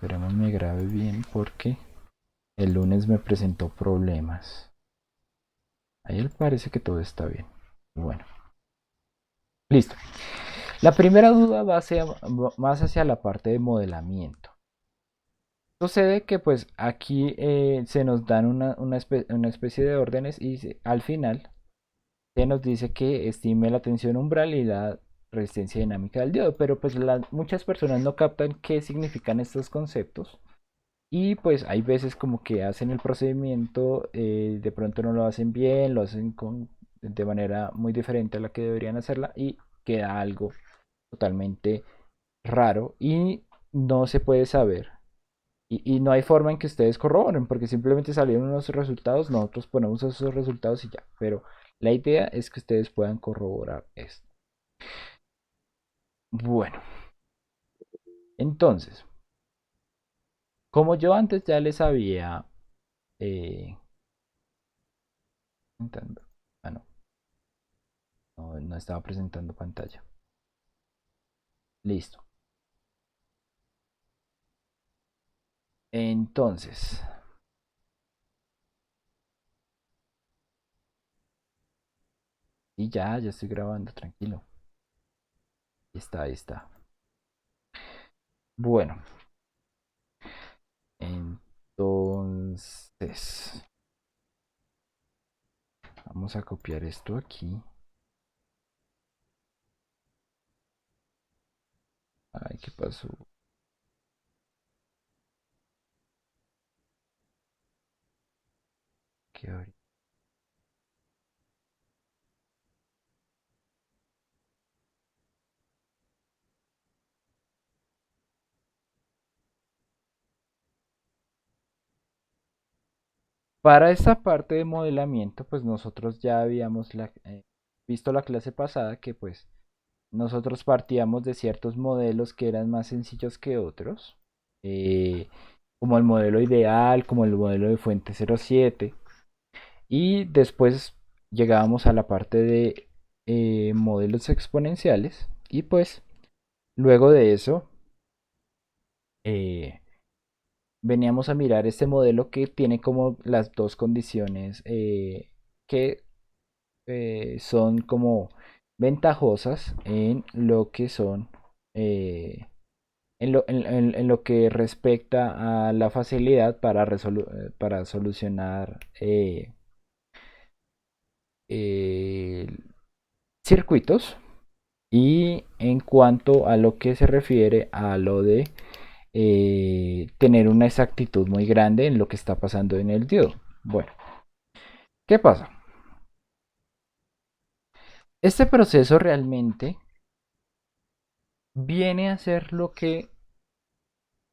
Esperemos me grabe bien porque el lunes me presentó problemas. Ahí parece que todo está bien. Bueno, listo. La primera duda va más hacia la parte de modelamiento. Sucede que pues aquí se nos dan una especie de órdenes y al final se nos dice que estime la tensión umbral y la resistencia dinámica del diodo, pero pues muchas personas no captan qué significan estos conceptos. Y pues hay veces como que hacen el procedimiento, de pronto no lo hacen bien, lo hacen de manera muy diferente a la que deberían hacerla y queda algo totalmente raro y no se puede saber. Y no hay forma en que ustedes corroboren porque simplemente salieron unos resultados, nosotros ponemos esos resultados y ya. Pero la idea es que ustedes puedan corroborar esto. Bueno, entonces, como yo antes ya les había... eh, ah, no. No estaba presentando pantalla. Listo. Entonces, y ya estoy grabando, tranquilo. Ahí está, ahí está. Bueno, entonces, vamos a copiar esto aquí. Ay, ¿qué pasó? ¿Qué ahorita? Para esta parte de modelamiento, pues nosotros ya habíamos visto la clase pasada que pues nosotros partíamos de ciertos modelos que eran más sencillos que otros, eh, como el modelo ideal, como el modelo de fuente 07. Y después llegábamos a la parte de modelos exponenciales. Y pues luego de eso eh, veníamos a mirar este modelo que tiene como las dos condiciones que son como ventajosas en lo que son eh, en lo que respecta a la facilidad para solucionar eh, circuitos. Y en cuanto a lo que se refiere a lo de tener una exactitud muy grande en lo que está pasando en el diodo. Bueno, ¿qué pasa? Este proceso realmente viene a ser lo que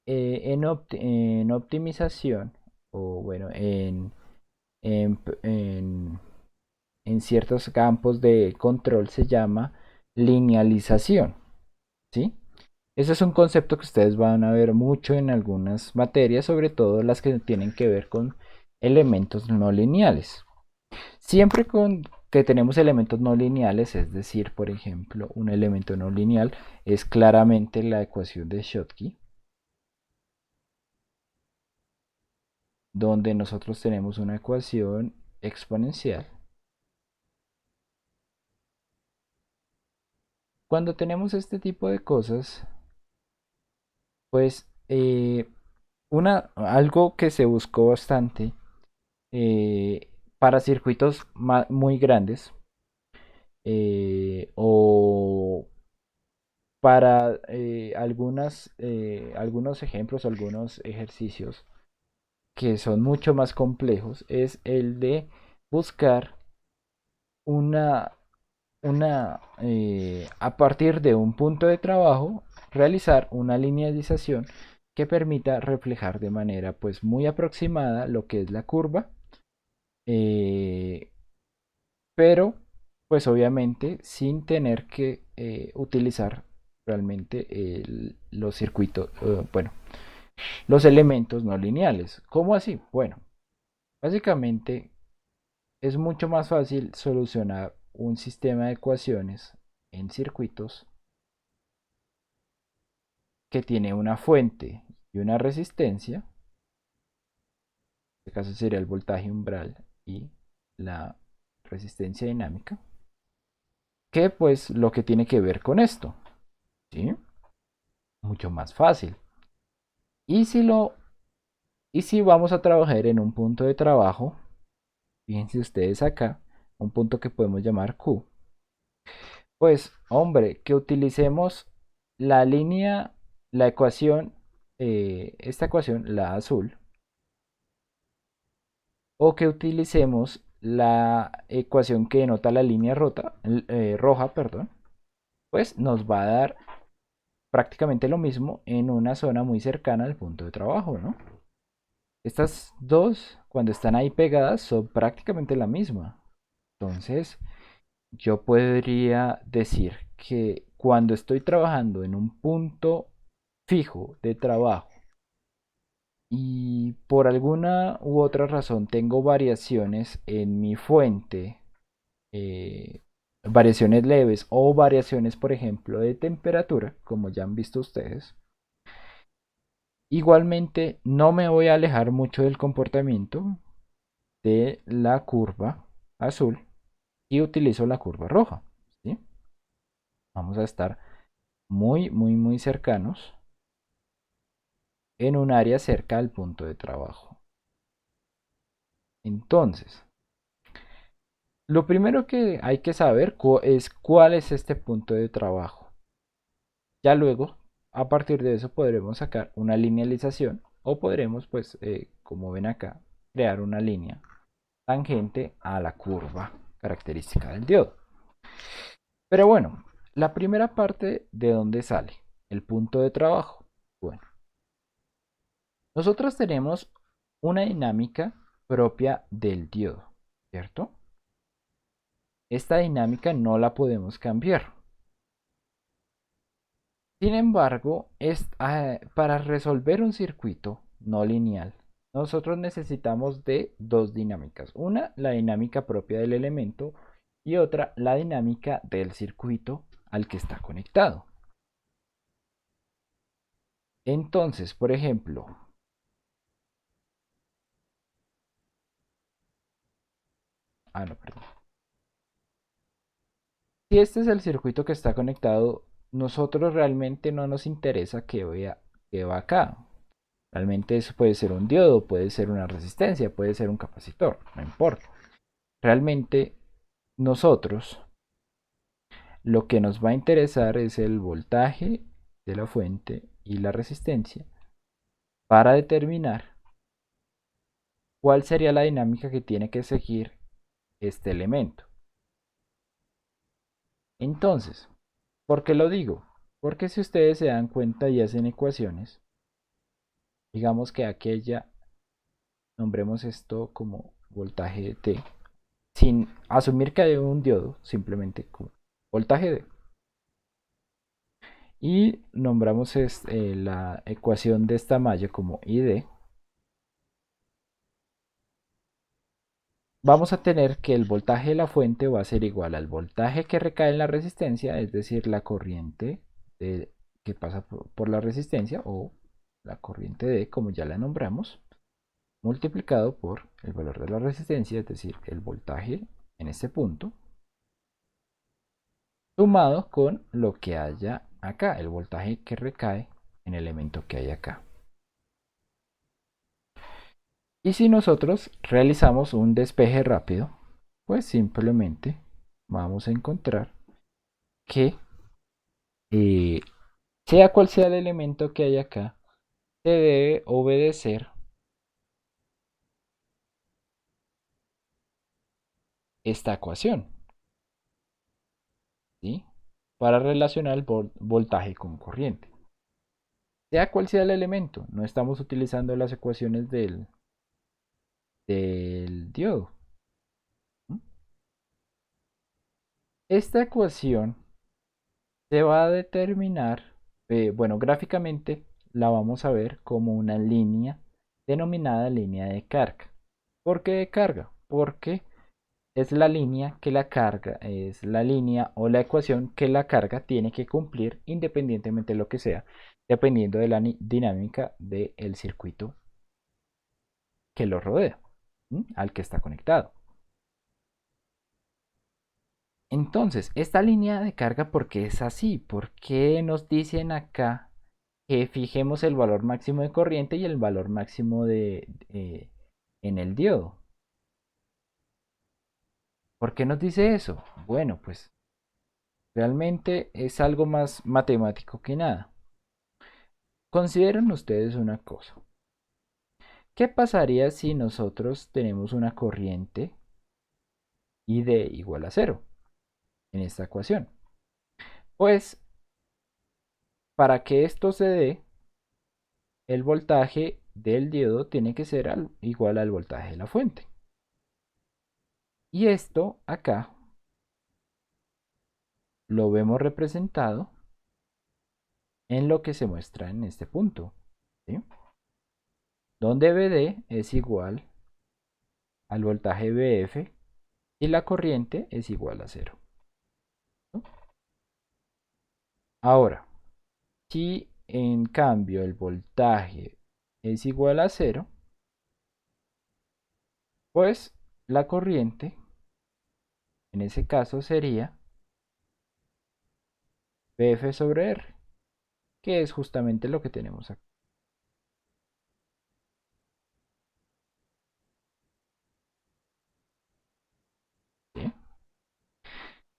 en optimización o bueno, en, en, en ciertos campos de control se llama linealización, ¿sí? Ese es un concepto que ustedes van a ver mucho en algunas materias, sobre todo las que tienen que ver con elementos no lineales. Siempre con que tenemos elementos no lineales, es decir, por ejemplo, un elemento no lineal es claramente la ecuación de Schottky, donde nosotros tenemos una ecuación exponencial. Cuando tenemos este tipo de cosas, pues algo que se buscó bastante para circuitos muy grandes o para algunos ejemplos, algunos ejercicios que son mucho más complejos, es el de buscar una, a partir de un punto de trabajo, realizar una linealización que permita reflejar de manera pues muy aproximada lo que es la curva, eh, pero pues obviamente sin tener que utilizar realmente los circuitos, bueno, los elementos no lineales. ¿Cómo así? Bueno, básicamente es mucho más fácil solucionar un sistema de ecuaciones en circuitos que tiene una fuente. y una resistencia. En este caso sería el voltaje umbral y la resistencia dinámica, que pues lo que tiene que ver con esto, ¿sí? Mucho más fácil. Y si lo y si vamos a trabajar en un punto de trabajo, fíjense ustedes acá, un punto que podemos llamar Q, pues hombre, que utilicemos la línea, la ecuación, esta ecuación, la azul, o que utilicemos la ecuación que denota la línea roja, perdón, pues nos va a dar prácticamente lo mismo en una zona muy cercana al punto de trabajo, ¿no? Estas dos, cuando están ahí pegadas, son prácticamente la misma. Entonces, yo podría decir que cuando estoy trabajando en un punto fijo de trabajo y por alguna u otra razón tengo variaciones en mi fuente, eh, variaciones leves o variaciones, por ejemplo, de temperatura, como ya han visto ustedes, igualmente no me voy a alejar mucho del comportamiento de la curva azul y utilizo la curva roja, ¿sí? Vamos a estar muy cercanos en un área cerca al punto de trabajo. Entonces, lo primero que hay que saber es cuál es este punto de trabajo. Ya luego, a partir de eso podremos sacar una linealización o podremos, pues, como ven acá, crear una línea tangente a la curva característica del diodo. Pero bueno, la primera parte, ¿de dónde sale? El punto de trabajo. Bueno, nosotros tenemos una dinámica propia del diodo, ¿cierto? Esta dinámica no la podemos cambiar. Sin embargo, para resolver un circuito no lineal, nosotros necesitamos de dos dinámicas. Una, la dinámica propia del elemento y otra, la dinámica del circuito al que está conectado. Entonces, por ejemplo, no, perdón. Si este es el circuito que está conectado, nosotros realmente no nos interesa que va acá. Realmente eso puede ser un diodo, puede ser una resistencia, puede ser un capacitor, no importa. Realmente nosotros lo que nos va a interesar es el voltaje de la fuente y la resistencia para determinar cuál sería la dinámica que tiene que seguir este elemento. Entonces, ¿por qué lo digo? Porque si ustedes se dan cuenta y hacen ecuaciones, digamos que aquella, nombremos esto como voltaje T, sin asumir que hay un diodo, simplemente como voltaje D. Y nombramos la ecuación de esta malla como ID. Vamos a tener que el voltaje de la fuente va a ser igual al voltaje que recae en la resistencia, es decir, la corriente que pasa por la resistencia o la corriente D, como ya la nombramos, multiplicado por el valor de la resistencia, es decir, el voltaje en este punto, sumado con lo que haya acá, el voltaje que recae en el elemento que hay acá. Y si nosotros realizamos un despeje rápido, pues simplemente vamos a encontrar que eh, sea cual sea el elemento que hay acá, se debe obedecer esta ecuación, ¿sí? Para relacionar el voltaje con corriente. Sea cual sea el elemento, no estamos utilizando las ecuaciones del diodo. Esta ecuación se va a determinar, bueno, gráficamente la vamos a ver como una línea denominada línea de carga. ¿Por qué de carga? Porque es la línea que la carga, es la línea o la ecuación que la carga tiene que cumplir independientemente de lo que sea, dependiendo de la dinámica del circuito que lo rodea, al que está conectado. Entonces, esta línea de carga, ¿por qué es así? ¿Por qué nos dicen acá que fijemos el valor máximo de corriente y el valor máximo en el diodo? ¿Por qué nos dice eso? Bueno, pues realmente es algo más matemático que nada. Consideren ustedes una cosa. ¿Qué pasaría si nosotros tenemos una corriente ID igual a cero en esta ecuación? Pues para que esto se dé, el voltaje del diodo tiene que ser igual al voltaje de la fuente. Y esto acá lo vemos representado en lo que se muestra en este punto, ¿sí? Donde BD es igual al voltaje BF y la corriente es igual a cero, ¿no? Ahora, si en cambio el voltaje es igual a cero, pues la corriente en ese caso sería BF sobre R, que es justamente lo que tenemos aquí, ¿sí?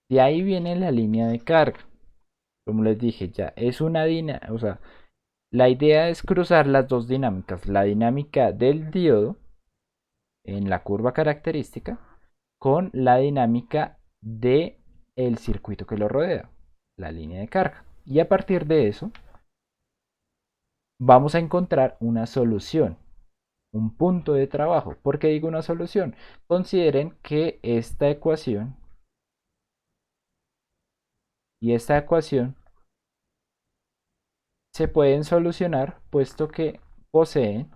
De ahí viene la línea de carga. Como les dije, ya es una dinámica, o sea, la idea es cruzar las dos dinámicas, la dinámica del diodo en la curva característica con la dinámica de el circuito que lo rodea, la línea de carga. Y a partir de eso vamos a encontrar una solución, un punto de trabajo. ¿Por qué digo una solución? Consideren que esta ecuación y esta ecuación se pueden solucionar puesto que poseen,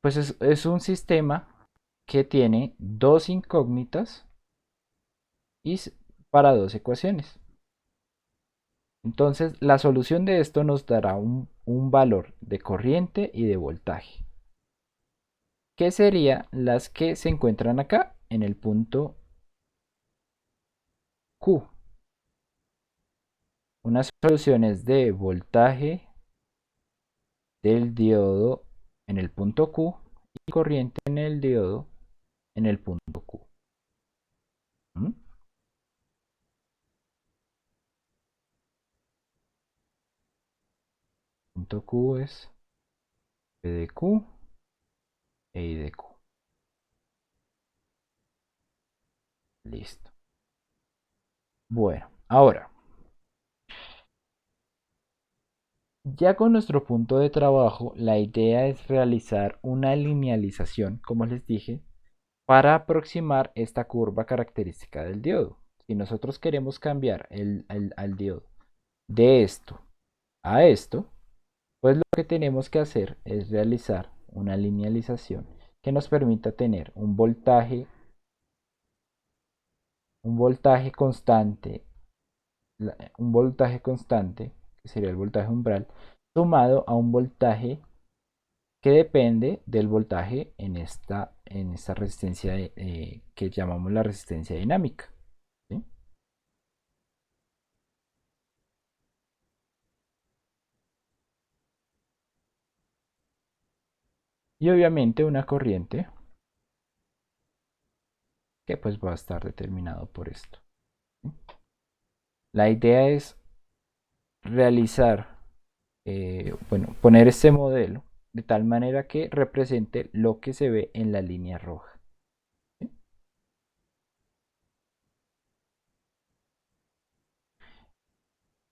pues es un sistema que tiene dos incógnitas y para dos ecuaciones. Entonces, la solución de esto nos dará un valor de corriente y de voltaje, que serían las que se encuentran acá en el punto Q. Unas soluciones de voltaje del diodo en el punto Q y corriente en el diodo en el punto Q. ¿Mm? Punto Q es P de Q e I de Q. Listo. Bueno, ahora, ya con nuestro punto de trabajo, la idea es realizar una linealización, como les dije, para aproximar esta curva característica del diodo. Si nosotros queremos cambiar al diodo de esto a esto, pues lo que tenemos que hacer es realizar una linealización que nos permita tener un voltaje constante, que sería el voltaje umbral, sumado a un voltaje que depende del voltaje en esta resistencia que llamamos la resistencia dinámica, ¿sí? Y obviamente una corriente que pues va a estar determinado por esto, ¿sí? La idea es realizar, bueno, poner este modelo de tal manera que represente lo que se ve en la línea roja, ¿sí?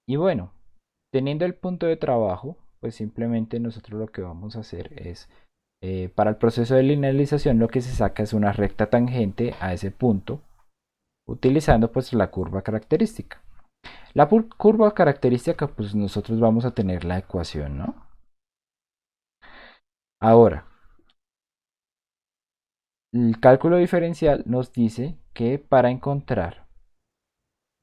Y bueno, teniendo el punto de trabajo, pues simplemente nosotros lo que vamos a hacer es, para el proceso de linealización, lo que se saca es una recta tangente a ese punto, utilizando pues la curva característica. La curva característica, pues nosotros vamos a tener la ecuación, ¿no? Ahora, el cálculo diferencial nos dice que para encontrar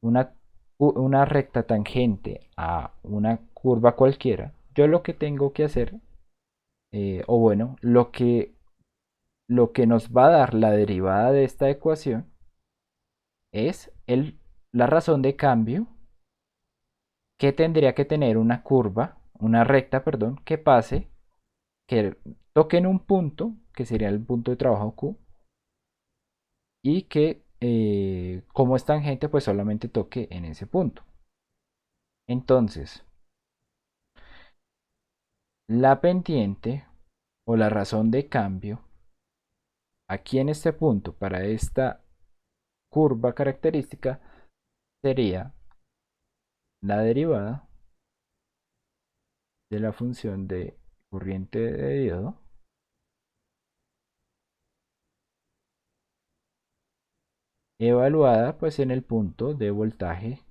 una recta tangente a una curva cualquiera, yo lo que tengo que hacer, o bueno, lo que nos va a dar la derivada de esta ecuación es la razón de cambio que tendría que tener una curva, una recta, perdón, que pase, que toque en un punto, que sería el punto de trabajo Q, y que como es tangente, pues solamente toque en ese punto. Entonces, la pendiente o la razón de cambio aquí en este punto para esta curva característica sería la derivada de la función de corriente de diodo evaluada pues en el punto de voltaje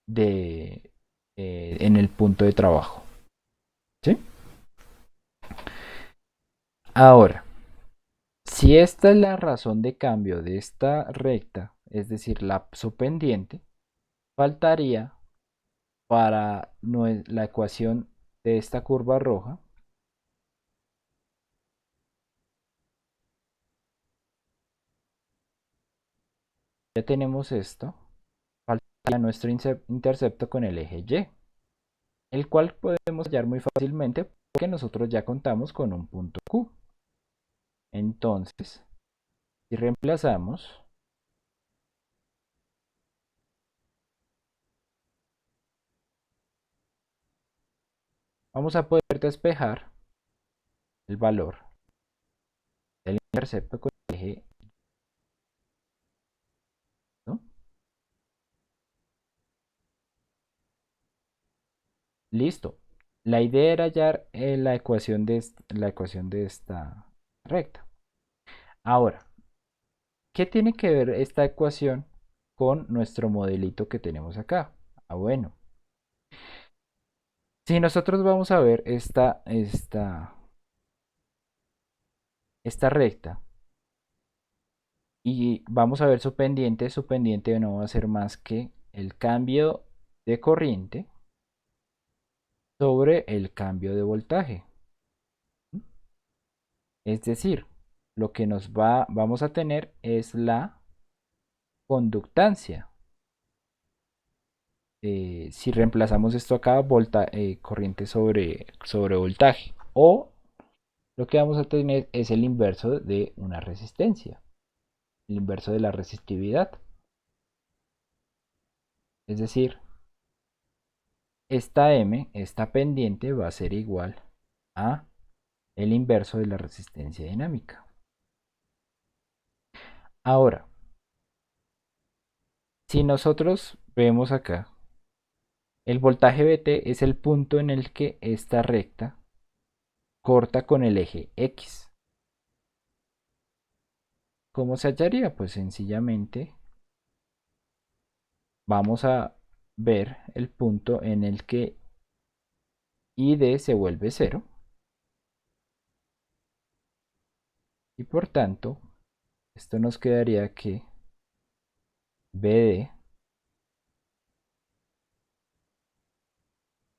de en el punto de trabajo. ¿Sí? Ahora, si esta es la razón de cambio de esta recta, es decir, la subpendiente, faltaría para la ecuación de esta curva roja, ya tenemos esto, faltaría nuestro intercepto con el eje Y, el cual podemos hallar muy fácilmente porque nosotros ya contamos con un punto Q. Entonces, si reemplazamos, vamos a poder despejar el valor del intercepto con el eje, ¿no? Listo. La idea era hallar la ecuación de esta recta. Ahora, ¿qué tiene que ver esta ecuación con nuestro modelito que tenemos acá? Ah, bueno, si nosotros vamos a ver esta recta y vamos a ver su pendiente no va a ser más que el cambio de corriente sobre el cambio de voltaje. Es decir, lo que vamos a tener es la conductancia. Si reemplazamos esto acá, corriente sobre voltaje. O lo que vamos a tener es el inverso de una resistencia, el inverso de la resistividad. Es decir, esta M, esta pendiente, va a ser igual a el inverso de la resistencia dinámica. Ahora, si nosotros vemos acá, el voltaje VT es el punto en el que esta recta corta con el eje X. ¿Cómo se hallaría? Pues sencillamente vamos a ver el punto en el que ID se vuelve cero y por tanto esto nos quedaría que BD,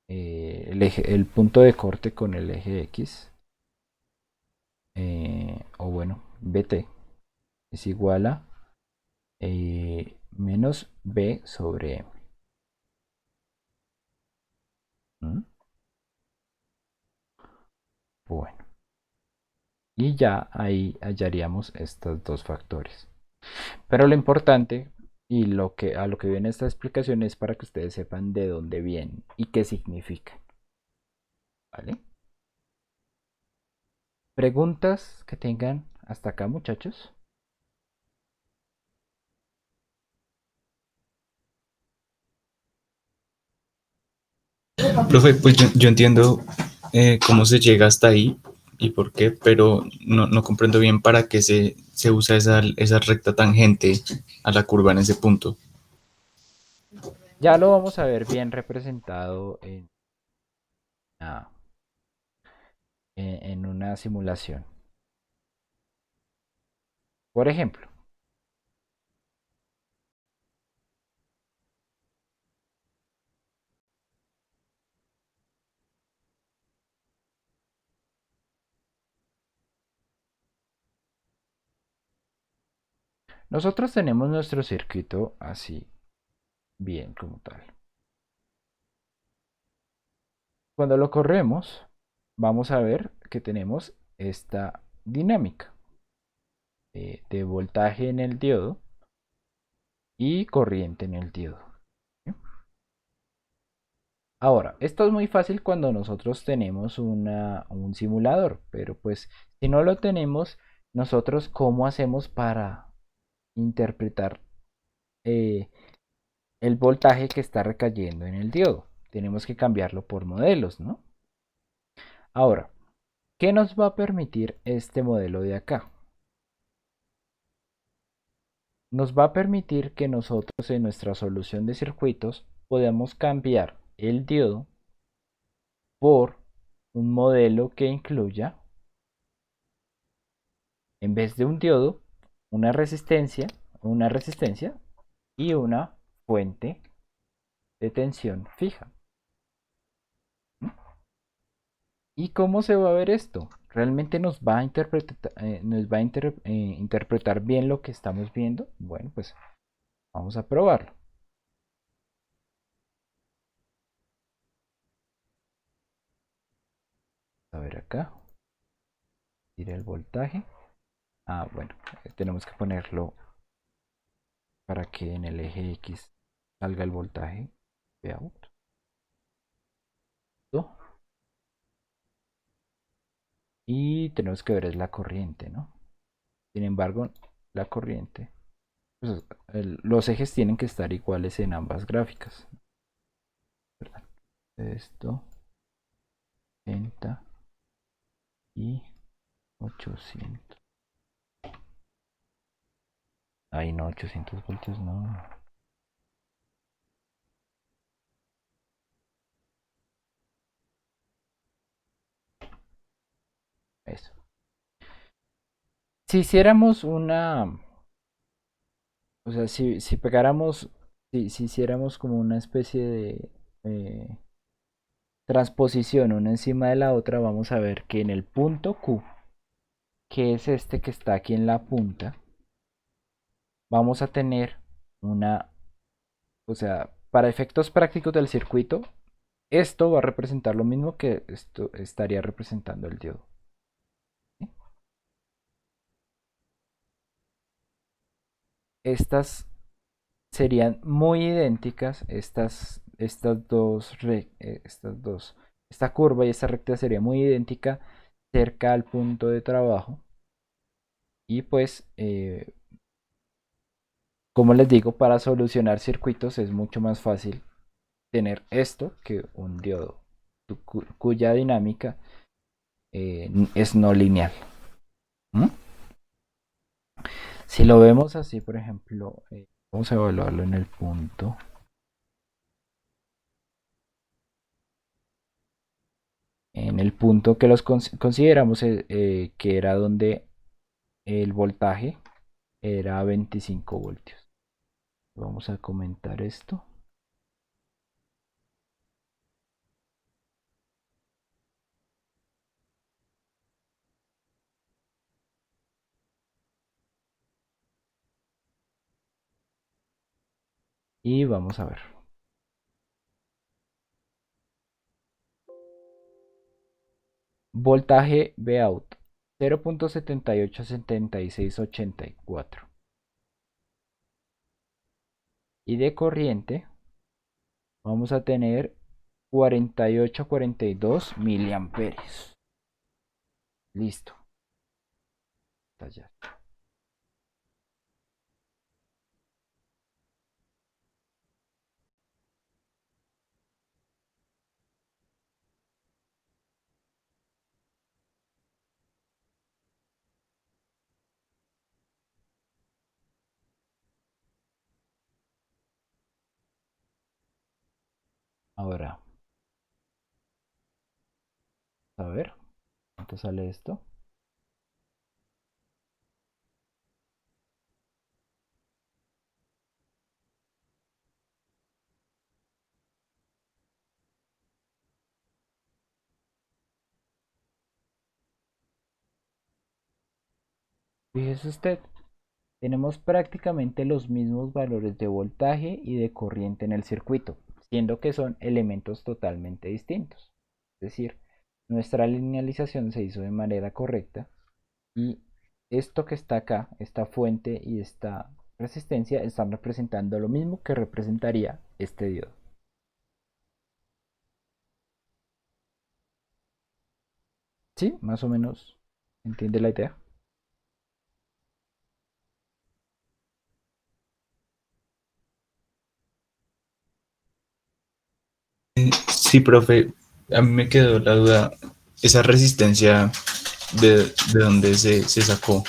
el punto de corte con el eje X, o bueno, BT es igual a menos B sobre M. ¿Mm? Bueno, y ya ahí hallaríamos estos dos factores. Pero lo importante y a lo que viene esta explicación es para que ustedes sepan de dónde vienen y qué significan. ¿Vale? ¿Preguntas que tengan hasta acá, muchachos? Profe, pues yo entiendo cómo se llega hasta ahí y por qué, pero no comprendo bien para qué se usa esa recta tangente a la curva en ese punto. Ya lo vamos a ver bien representado una, en una simulación. Por ejemplo, Nosotros tenemos nuestro circuito así, bien como tal. Cuando lo corremos, vamos a ver que tenemos esta dinámica de voltaje en el diodo y corriente en el diodo. Ahora, esto es muy fácil cuando nosotros tenemos un simulador, pero pues si no lo tenemos, nosotros cómo hacemos para interpretar eh, el voltaje que está recayendo en el diodo. Tenemos que cambiarlo por modelos, ¿no? Ahora, ¿qué nos va a permitir este modelo de acá? Nos va a permitir que nosotros en nuestra solución de circuitos podamos cambiar el diodo por un modelo que incluya, en vez de un diodo, una resistencia y una fuente de tensión fija. ¿Y cómo se va a ver esto? ¿Realmente nos va a interpretar bien lo que estamos viendo? Bueno, pues vamos a probarlo. A ver acá, tira el voltaje. Ah, bueno, tenemos que ponerlo para que en el eje X salga el voltaje de out. Y tenemos que ver es la corriente, ¿no? Sin embargo, la corriente, pues, los ejes tienen que estar iguales en ambas gráficas. ¿Verdad? Esto, 60 y 800. Ay, no, 800 voltios, no. Eso. Si hiciéramos o sea, si pegáramos, si hiciéramos como una especie de transposición una encima de la otra, vamos a ver que en el punto Q, que es este que está aquí en la punta, vamos a tener una, o sea, para efectos prácticos del circuito, esto va a representar lo mismo que esto estaría representando el diodo. ¿Sí? Estas serían muy idénticas, esta curva y esta recta sería muy idéntica cerca al punto de trabajo. Y pues, como les digo, para solucionar circuitos es mucho más fácil tener esto que un diodo cuya dinámica es no lineal. ¿Mm? Si lo vemos así, por ejemplo, vamos a evaluarlo en el punto. En el punto que los consideramos que era donde el voltaje era 25 voltios. Vamos a comentar esto. Y vamos a ver. Voltaje Vout 0.787684. Y de corriente vamos a tener 4842 miliamperios. Listo. Ya. Ahora, a ver, ¿cuánto sale esto? Fíjese usted, tenemos prácticamente los mismos valores de voltaje y de corriente en el circuito, siendo que son elementos totalmente distintos. Es decir, nuestra linealización se hizo de manera correcta y esto que está acá, esta fuente y esta resistencia, están representando lo mismo que representaría este diodo. ¿Sí? Más o menos. ¿Entiende la idea? Sí, profe, a mí me quedó la duda, esa resistencia de dónde se sacó.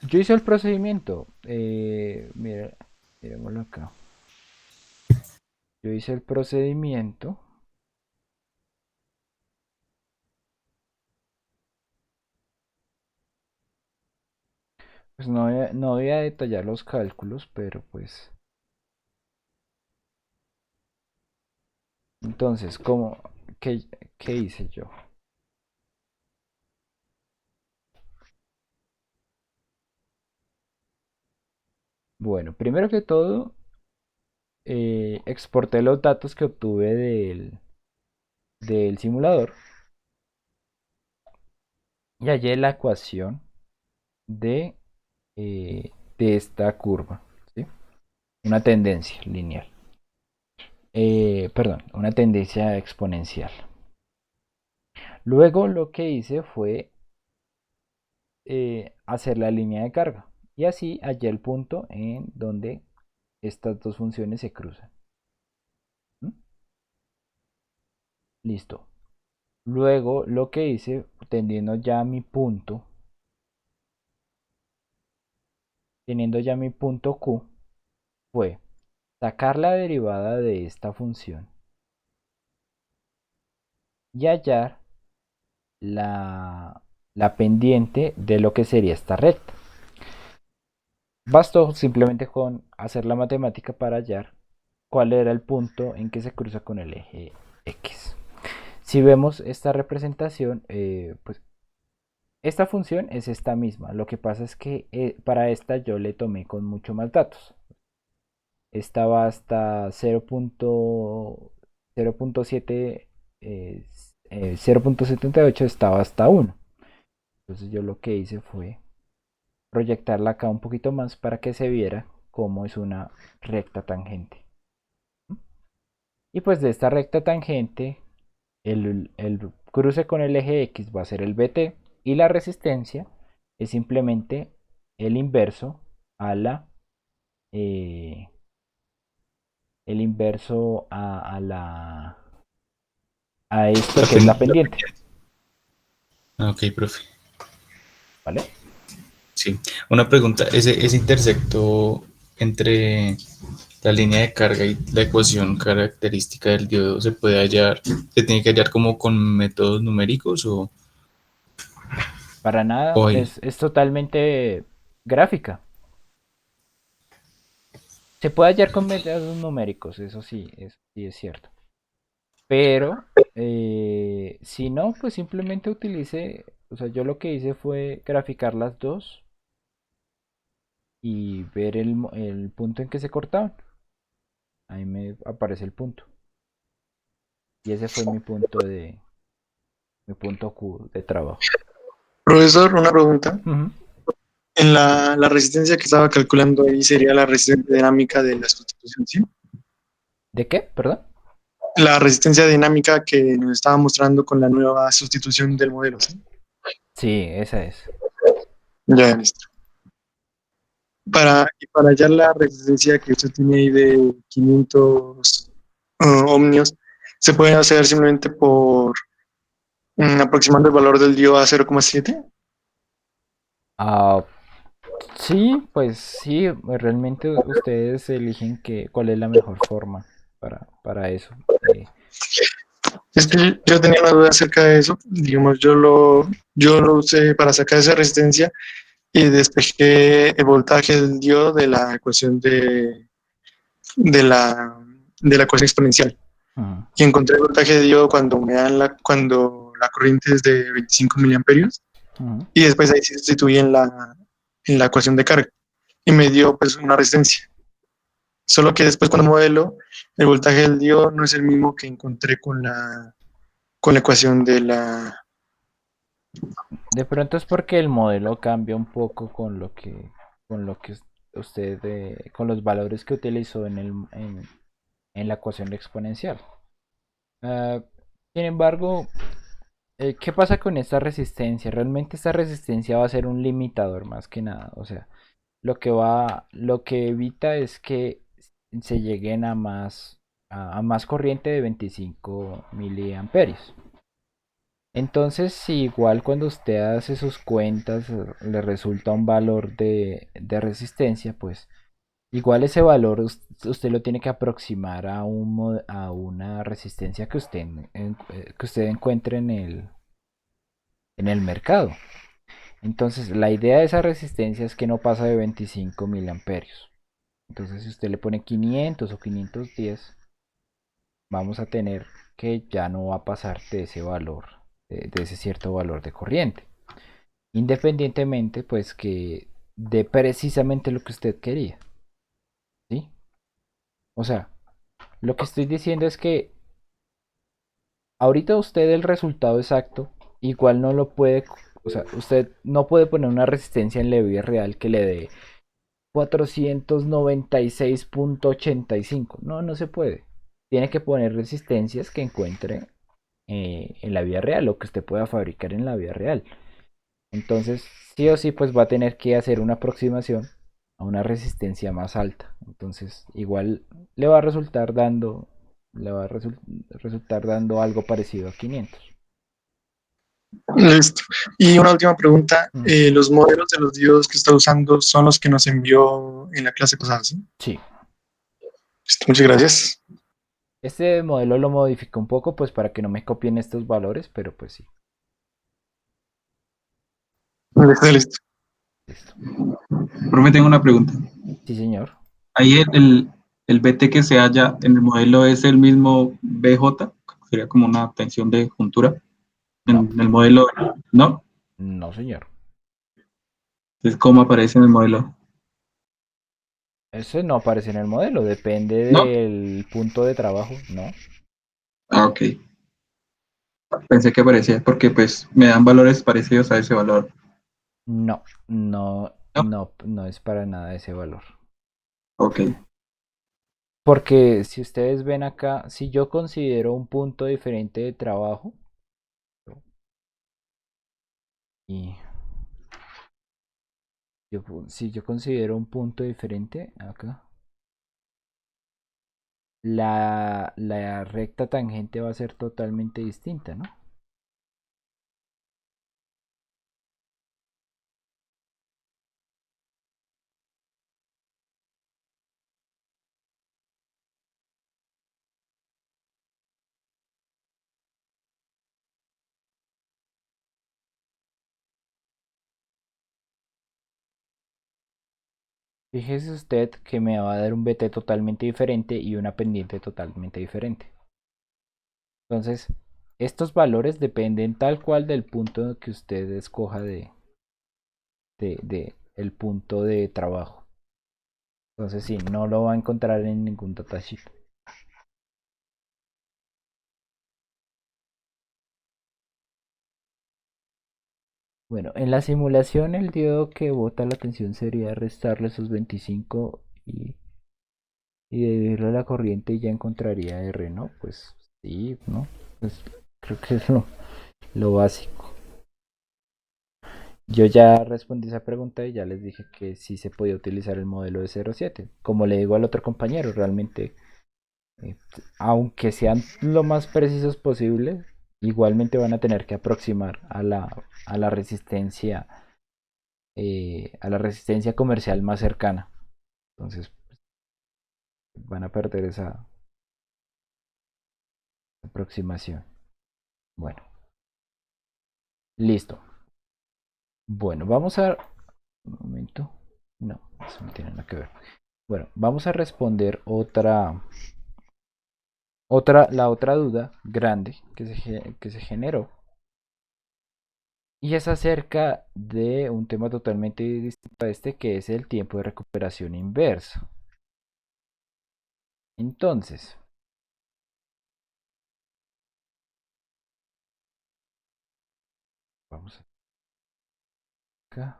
Yo hice el procedimiento. Mira, miremoslo acá. Yo hice el procedimiento. Pues no voy a detallar los cálculos, pero pues. Entonces, qué, ¿qué hice yo? Bueno, primero que todo, exporté los datos que obtuve del simulador y hallé la ecuación de, de esta curva, ¿sí? Una tendencia lineal. Perdón, una tendencia exponencial. Luego lo que hice fue hacer la línea de carga y así hallé el punto en donde estas dos funciones se cruzan. ¿Mm? Listo. Luego lo que hice, teniendo ya mi punto Q, fue sacar la derivada de esta función y hallar la, la pendiente de lo que sería esta recta. Bastó simplemente con hacer la matemática para hallar cuál era el punto en que se cruza con el eje X. Si vemos esta representación, pues esta función es esta misma. Lo que pasa es que para esta yo le tomé con mucho más datos. Estaba hasta 0.7, 0.78 estaba hasta 1. Entonces yo lo que hice fue proyectarla acá un poquito más para que se viera cómo es una recta tangente. Y pues de esta recta tangente, el cruce con el eje X va a ser el BT y la resistencia es simplemente el inverso a la eh, el inverso a esto La que es la la pendiente, Ok, profe. ¿vale? Sí. Una pregunta, ese intersecto entre la línea de carga y la ecuación característica del diodo se puede hallar, se tiene que hallar como con métodos numéricos Para nada, o hay. es totalmente gráfica. Se puede hallar con métodos numéricos, eso sí es cierto. Pero si no, pues simplemente utilice, o sea, yo lo que hice fue graficar las dos y ver el punto en que se cortaban. Ahí me aparece el punto. Y ese fue mi punto Q de trabajo. Profesor, una pregunta. Ujú. En la resistencia que estaba calculando ahí sería la resistencia dinámica de la sustitución, ¿sí? ¿De qué? Perdón. La resistencia dinámica que nos estaba mostrando con la nueva sustitución del modelo, ¿sí? Sí, esa es. Ya, listo. Para hallar la resistencia que usted tiene ahí de 500 ohmios, se puede hacer simplemente por aproximando el valor del diodo a 0,7. Ah, sí, pues sí, realmente ustedes eligen cuál es la mejor forma para eso. Es que yo tenía una duda acerca de eso. Digamos, yo lo usé para sacar esa resistencia y despejé el voltaje del diodo de la ecuación de la, de la ecuación exponencial. Ujú, Y encontré el voltaje de diodo cuando la corriente es de 25 miliamperios ujú. y después ahí sí sustituí en en la ecuación de carga y me dio pues una resistencia. Solo que después cuando modelo, el voltaje del diodo no es el mismo que encontré con la ecuación de la... De pronto es porque el modelo cambia un poco con lo que usted, con los valores que utilizó en la ecuación exponencial. Ah, sin embargo, ¿qué pasa con esta resistencia? Realmente esta resistencia va a ser un limitador más que nada. O sea, lo que evita es que se lleguen a más corriente de 25 miliamperios. Entonces, si igual cuando usted hace sus cuentas le resulta un valor de resistencia, pues igual ese valor usted lo tiene que aproximar a una resistencia que usted encuentre en el mercado. Entonces, la idea de esa resistencia es que no pasa de 25 miliamperios. Entonces, si usted le pone 500 o 510, vamos a tener que ya no va a pasar de ese valor, de ese cierto valor de corriente. Independientemente, pues que de precisamente lo que usted quería. ¿Sí? O sea, lo que estoy diciendo es que ahorita usted el resultado exacto igual no lo puede, o sea, usted no puede poner una resistencia en la vida real que le dé 496.85. No, no se puede. Tiene que poner resistencias que encuentre en la vida real o que usted pueda fabricar en la vida real. Entonces, sí o sí, pues va a tener que hacer una aproximación a una resistencia más alta. Entonces, igual le va a resultar dando, le va a resultar dando algo parecido a 500. Listo. Y una última pregunta, Mm, ¿los modelos de los diodos que está usando son los que nos envió en la clase pasada, sí? sí. Listo, muchas gracias. Este modelo lo modificé un poco, pues para que no me copien estos valores, pero pues sí. Listo, listo. Listo. Pero me tengo una pregunta. Sí, señor. Ahí el BT que se halla en el modelo es el mismo BJ, sería como una tensión de juntura. No, En el modelo, ¿no? no, señor. Entonces, ¿cómo aparece en el modelo? Ese no aparece en el modelo, depende ¿No? del punto de trabajo, ¿no? Ah, ok. Pensé que aparecía porque pues me dan valores parecidos a ese valor. No, no, ¿No? no, no es para nada ese valor. Ok. Porque si ustedes ven acá, si yo considero un punto diferente de trabajo, y si yo considero un punto diferente acá, la recta tangente va a ser totalmente distinta, ¿no? Fíjese usted que me va a dar un BT totalmente diferente y una pendiente totalmente diferente. Entonces, estos valores dependen tal cual del punto que usted escoja de el punto de trabajo. Entonces, sí, no lo va a encontrar en ningún datasheet. Bueno, en la simulación el diodo que bota la tensión sería restarle esos 25 y dividirlo a la corriente y ya encontraría R, ¿no? Pues sí, ¿no? Pues creo que es lo básico. Yo ya respondí esa pregunta y ya les dije que sí se podía utilizar el modelo de 0,7. Como le digo al otro compañero, realmente, eh, aunque sean lo más precisos posible, igualmente van a tener que aproximar a a la resistencia comercial más cercana. Entonces van a perder esa aproximación. Bueno, listo. Bueno, vamos a... Un momento. No, eso no tiene nada que ver. Bueno, vamos a responder la otra duda grande que se generó. Y es acerca de un tema totalmente distinto a este, que es el tiempo de recuperación inverso. Entonces, vamos acá.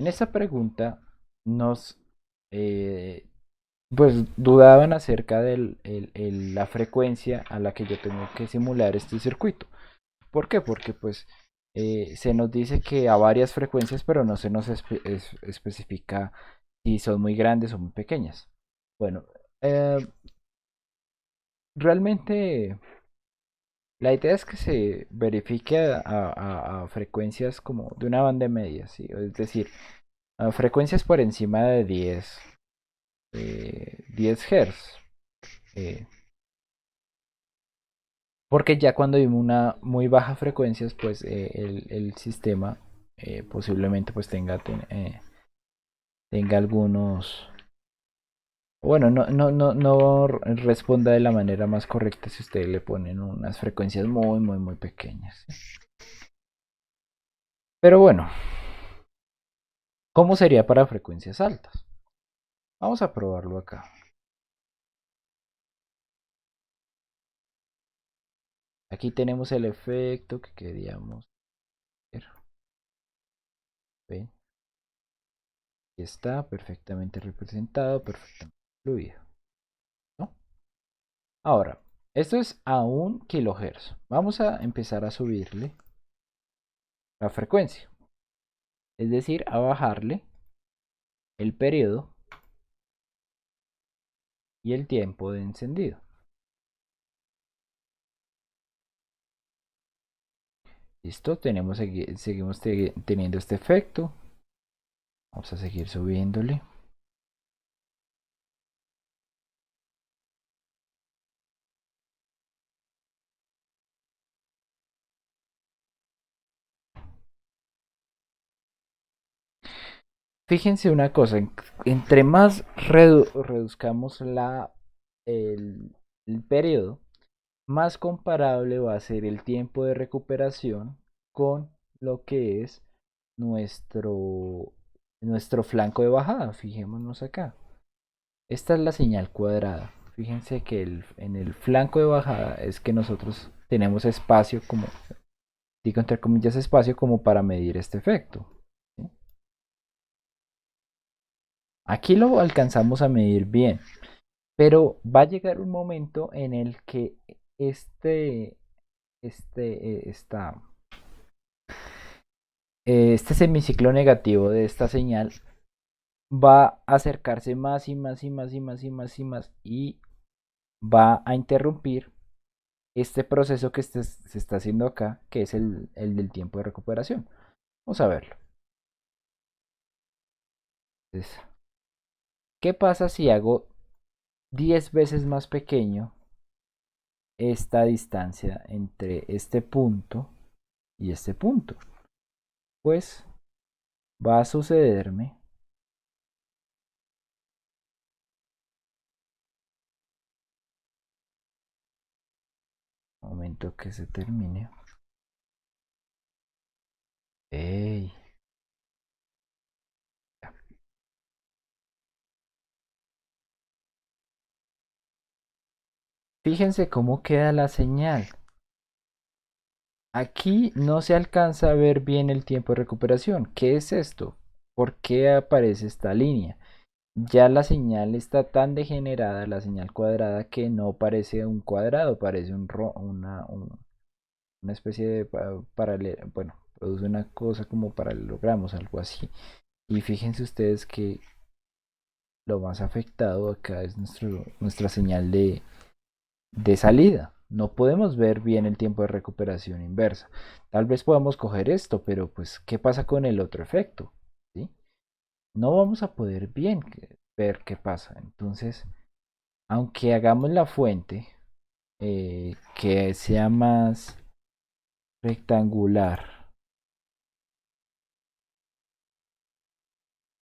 En esta pregunta nos eh, pues dudaban acerca de la frecuencia a la que yo tengo que simular este circuito. ¿Por qué? Porque pues se nos dice que a varias frecuencias, pero no se nos especifica si son muy grandes o muy pequeñas. Bueno, eh, realmente la idea es que se verifique a frecuencias como de una banda media, ¿sí? Es decir, a frecuencias por encima de 10 Hz. eh, Porque ya cuando hay una muy baja frecuencias, pues el sistema posiblemente pues tenga algunos... Bueno, no responda de la manera más correcta si ustedes le ponen unas frecuencias muy pequeñas. ¿Sí? Pero bueno, ¿cómo sería para frecuencias altas? Vamos a probarlo acá. Aquí tenemos el efecto que queríamos ver. ¿Ven? Aquí está perfectamente representado, perfectamente fluido, ¿no? Ahora, esto es a 1 kHz. Vamos a empezar a subirle la frecuencia, es decir, a bajarle el periodo y el tiempo de encendido. Listo, seguimos teniendo este efecto. Vamos a seguir subiéndole. Fíjense una cosa, entre más reduzcamos el periodo, más comparable va a ser el tiempo de recuperación con lo que es nuestro, nuestro flanco de bajada. Fijémonos acá. Esta es la señal cuadrada. Fíjense que en el flanco de bajada es que nosotros tenemos espacio como, digo entre comillas espacio como para medir este efecto. ¿Sí? Aquí lo alcanzamos a medir bien, pero va a llegar un momento en el que esta este semiciclo negativo de esta señal va a acercarse más y más y más y más y más y más y va a interrumpir este proceso que se está haciendo acá, que es el del tiempo de recuperación. Vamos a verlo. Entonces, ¿qué pasa si hago 10 veces más pequeño esta distancia entre este punto y este punto? Pues va a sucederme. Momento que se termine. ¡Ey! Fíjense cómo queda la señal. Aquí no se alcanza a ver bien el tiempo de recuperación. ¿Qué es esto? ¿Por qué aparece esta línea? Ya la señal está tan degenerada, la señal cuadrada, que no parece un cuadrado, parece una especie de paralelo, bueno, produce una cosa como paralelogramos, algo así. Y fíjense ustedes que lo más afectado acá es nuestra señal de salida. No podemos ver bien el tiempo de recuperación inversa. Tal vez podamos coger esto, pero pues, ¿qué pasa con el otro efecto? ¿Sí? No vamos a poder bien ver qué pasa. Entonces, aunque hagamos la fuente que sea más rectangular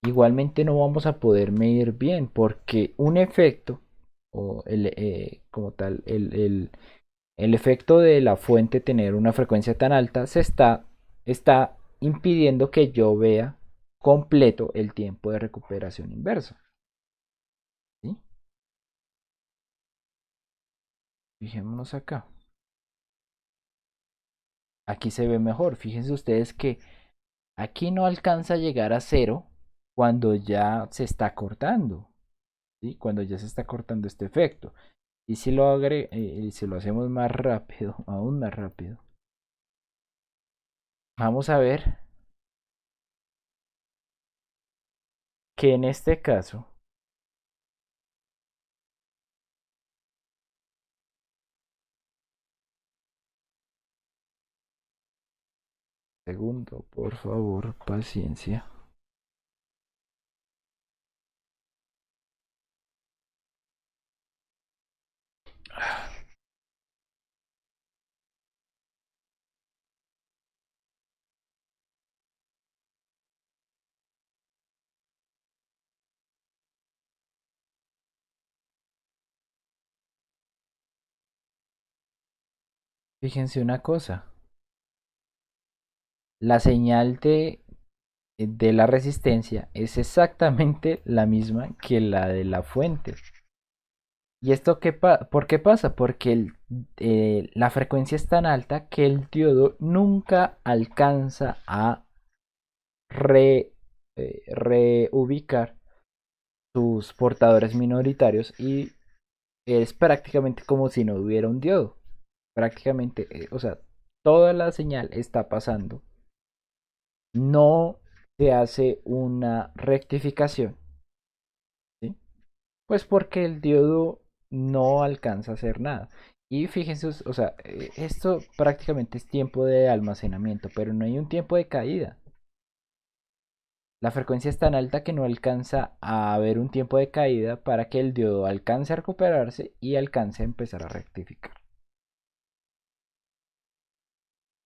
igualmente no vamos a poder medir bien porque un efecto, o como tal, el efecto de la fuente tener una frecuencia tan alta está impidiendo que yo vea completo el tiempo de recuperación inversa. ¿Sí? Fijémonos acá. Aquí se ve mejor. Fíjense ustedes que aquí no alcanza a llegar a cero cuando ya se está cortando. ¿Sí? Cuando ya se está cortando este efecto. Y si lo hacemos más rápido, aún más rápido, vamos a ver que en este caso, segundo, por favor, paciencia. Fíjense una cosa, la señal de la resistencia es exactamente la misma que la de la fuente. ¿Y esto por qué pasa? Porque la frecuencia es tan alta que el diodo nunca alcanza a reubicar sus portadores minoritarios y es prácticamente como si no hubiera un diodo. Prácticamente, o sea, toda la señal está pasando. No se hace una rectificación, ¿sí? Pues porque el diodo no alcanza a hacer nada. Y fíjense, o sea, esto prácticamente es tiempo de almacenamiento, pero no hay un tiempo de caída. La frecuencia es tan alta que no alcanza a haber un tiempo de caída para que el diodo alcance a recuperarse y alcance a empezar a rectificar.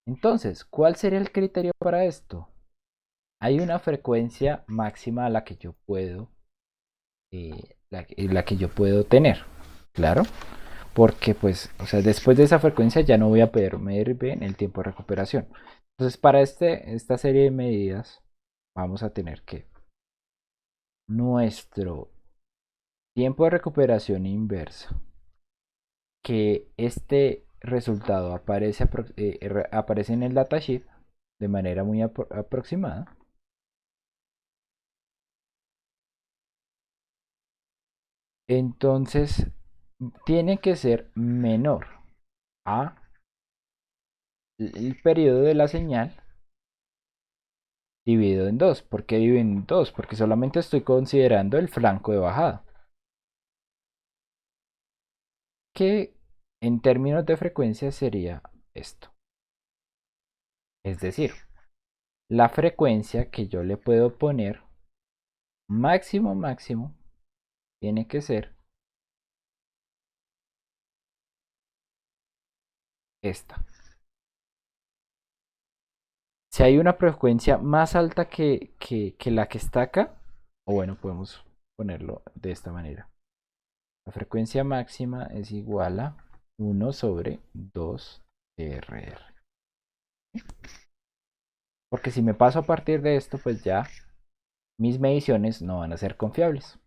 Entonces, ¿cuál sería el criterio para esto? Hay una frecuencia máxima a la que yo puedo, la que yo puedo tener, claro, porque pues, o sea, después de esa frecuencia ya no voy a poder medir bien el tiempo de recuperación. Entonces, para esta serie de medidas, vamos a tener que nuestro tiempo de recuperación inversa, que este resultado aparece en el datasheet de manera muy aproximada. Entonces, tiene que ser menor a el periodo de la señal dividido en 2. ¿Por qué dividido en 2? Porque solamente estoy considerando el flanco de bajada. Que en términos de frecuencia sería esto. Es decir, la frecuencia que yo le puedo poner máximo tiene que ser esta. Si hay una frecuencia más alta que la que está acá, o bueno, podemos ponerlo de esta manera. La frecuencia máxima es igual a 1 sobre 2RR. Porque si me paso a partir de esto, pues ya mis mediciones no van a ser confiables.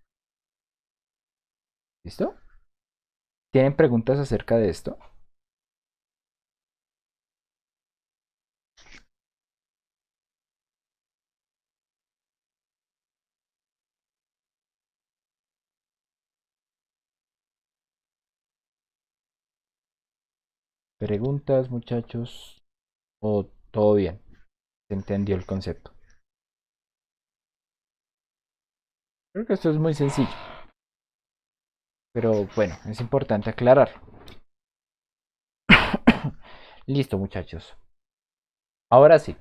¿Listo? ¿Tienen preguntas acerca de esto? ¿Preguntas, muchachos? ¿O todo bien? ¿Se entendió el concepto? Creo que esto es muy sencillo. Pero bueno, es importante aclarar. Listo, muchachos. Ahora sí,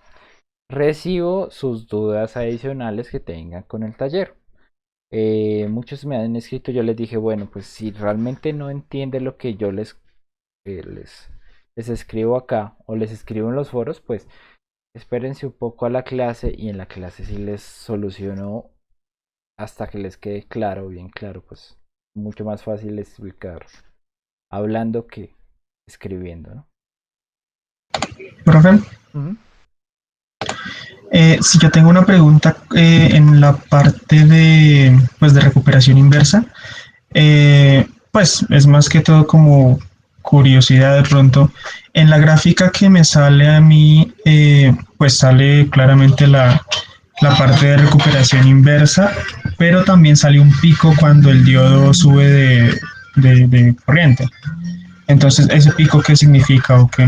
recibo sus dudas adicionales que tengan con el taller. Muchos me han escrito, yo les dije, bueno, pues si realmente no entiende lo que yo eh, les, les escribo acá o les escribo en los foros, pues espérense un poco a la clase y en la clase sí les soluciono hasta que les quede claro, bien claro, pues mucho más fácil explicar hablando que escribiendo, ¿no? Profe, Ujú. si yo tengo una pregunta en la parte de, pues, de recuperación inversa, pues es más que todo como curiosidad de pronto. En la gráfica que me sale a mí, pues sale claramente la parte de recuperación inversa, pero también sale un pico cuando el diodo sube de corriente. Entonces, ¿ese pico qué significa o qué?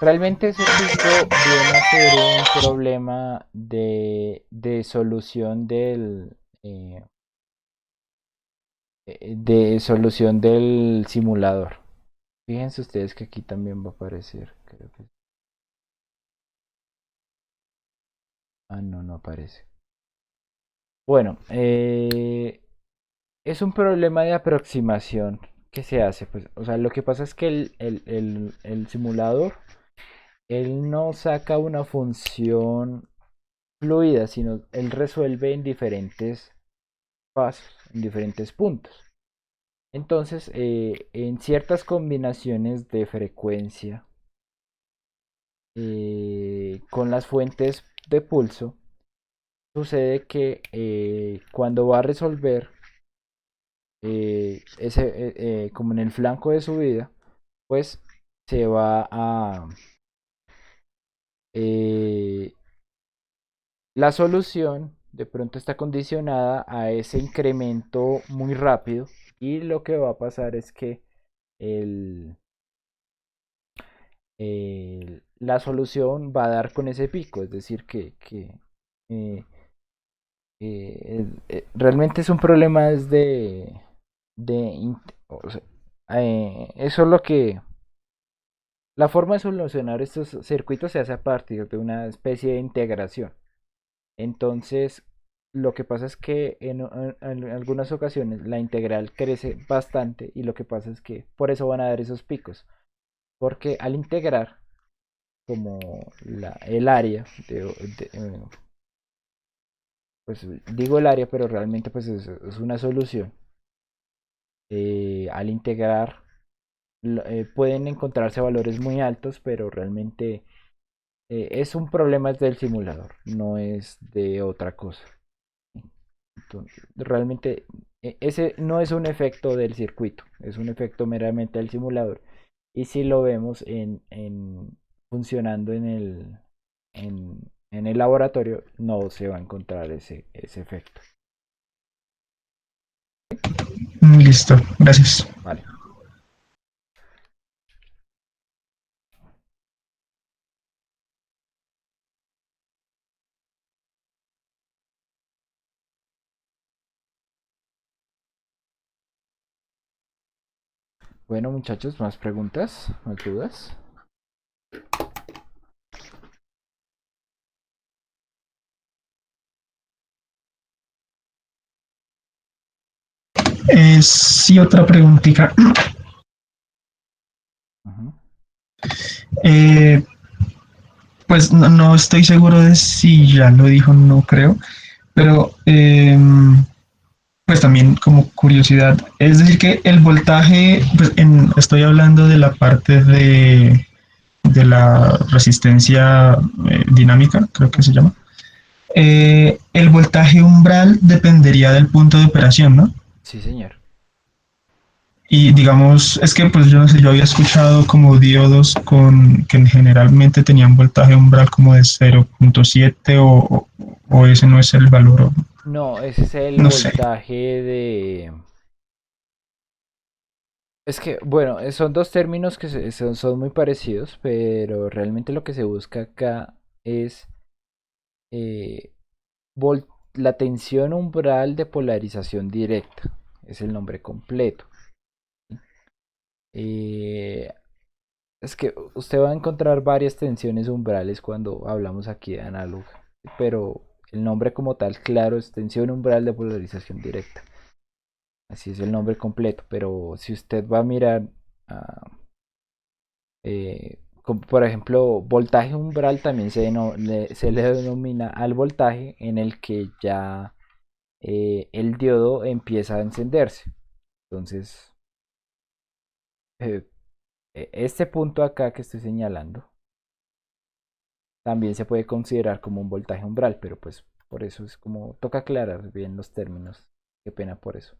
Realmente ese pico viene a ser un problema de solución del simulador. Fíjense ustedes que aquí también va a aparecer. Creo que... Ah, no, no aparece. Bueno, es un problema de aproximación que se hace. Pues, o sea, lo que pasa es que el simulador, él no saca una función fluida, sino él resuelve en diferentes pasos, en diferentes puntos. Entonces, en ciertas combinaciones de frecuencia con las fuentes de pulso, sucede que cuando va a resolver, como en el flanco de subida, pues se va a... eh, la solución de pronto está condicionada a ese incremento muy rápido y lo que va a pasar es que el, la solución va a dar con ese pico, es decir, que eh, realmente es un problema o sea, eso es lo que... La forma de solucionar estos circuitos se hace a partir de una especie de integración. Entonces, lo que pasa es que en algunas ocasiones la integral crece bastante y lo que pasa es que por eso van a dar esos picos. Porque al integrar, como el área, pues digo el área, pero realmente pues es una solución. Al integrar pueden encontrarse valores muy altos, pero realmente es un problema del simulador, no es de otra cosa. Entonces, realmente ese no es un efecto del circuito, es un efecto meramente del simulador. Y si lo vemos funcionando en el laboratorio, no se va a encontrar ese efecto. Listo, gracias. Vale. Bueno, muchachos, más preguntas, más dudas. Sí, otra preguntita. Ujú. Eh, pues no estoy seguro de si ya lo dijo, no creo, pero pues también como curiosidad, es decir que el voltaje, pues estoy hablando de la parte de la resistencia dinámica, creo que se llama. El voltaje umbral dependería del punto de operación, ¿no? Sí, señor. Y digamos, es que pues yo no sé, yo había escuchado como diodos que generalmente tenían voltaje umbral como de 0.7 o ese no es el valor, No, ese es el no sé. voltaje de... Es que, bueno, son dos términos que son muy parecidos, pero realmente lo que se busca acá es eh, la tensión umbral de polarización directa. Es el nombre completo. Eh, es que usted va a encontrar varias tensiones umbrales cuando hablamos aquí de análoga, pero el nombre como tal, claro, es tensión umbral de polarización directa. Así es el nombre completo, pero si usted va a mirar, ah, por ejemplo, voltaje umbral también se le denomina al voltaje en el que ya el diodo empieza a encenderse. Entonces, eh, este punto acá que estoy señalando también se puede considerar como un voltaje umbral, pero pues por eso es como toca aclarar bien los términos. Qué pena por eso.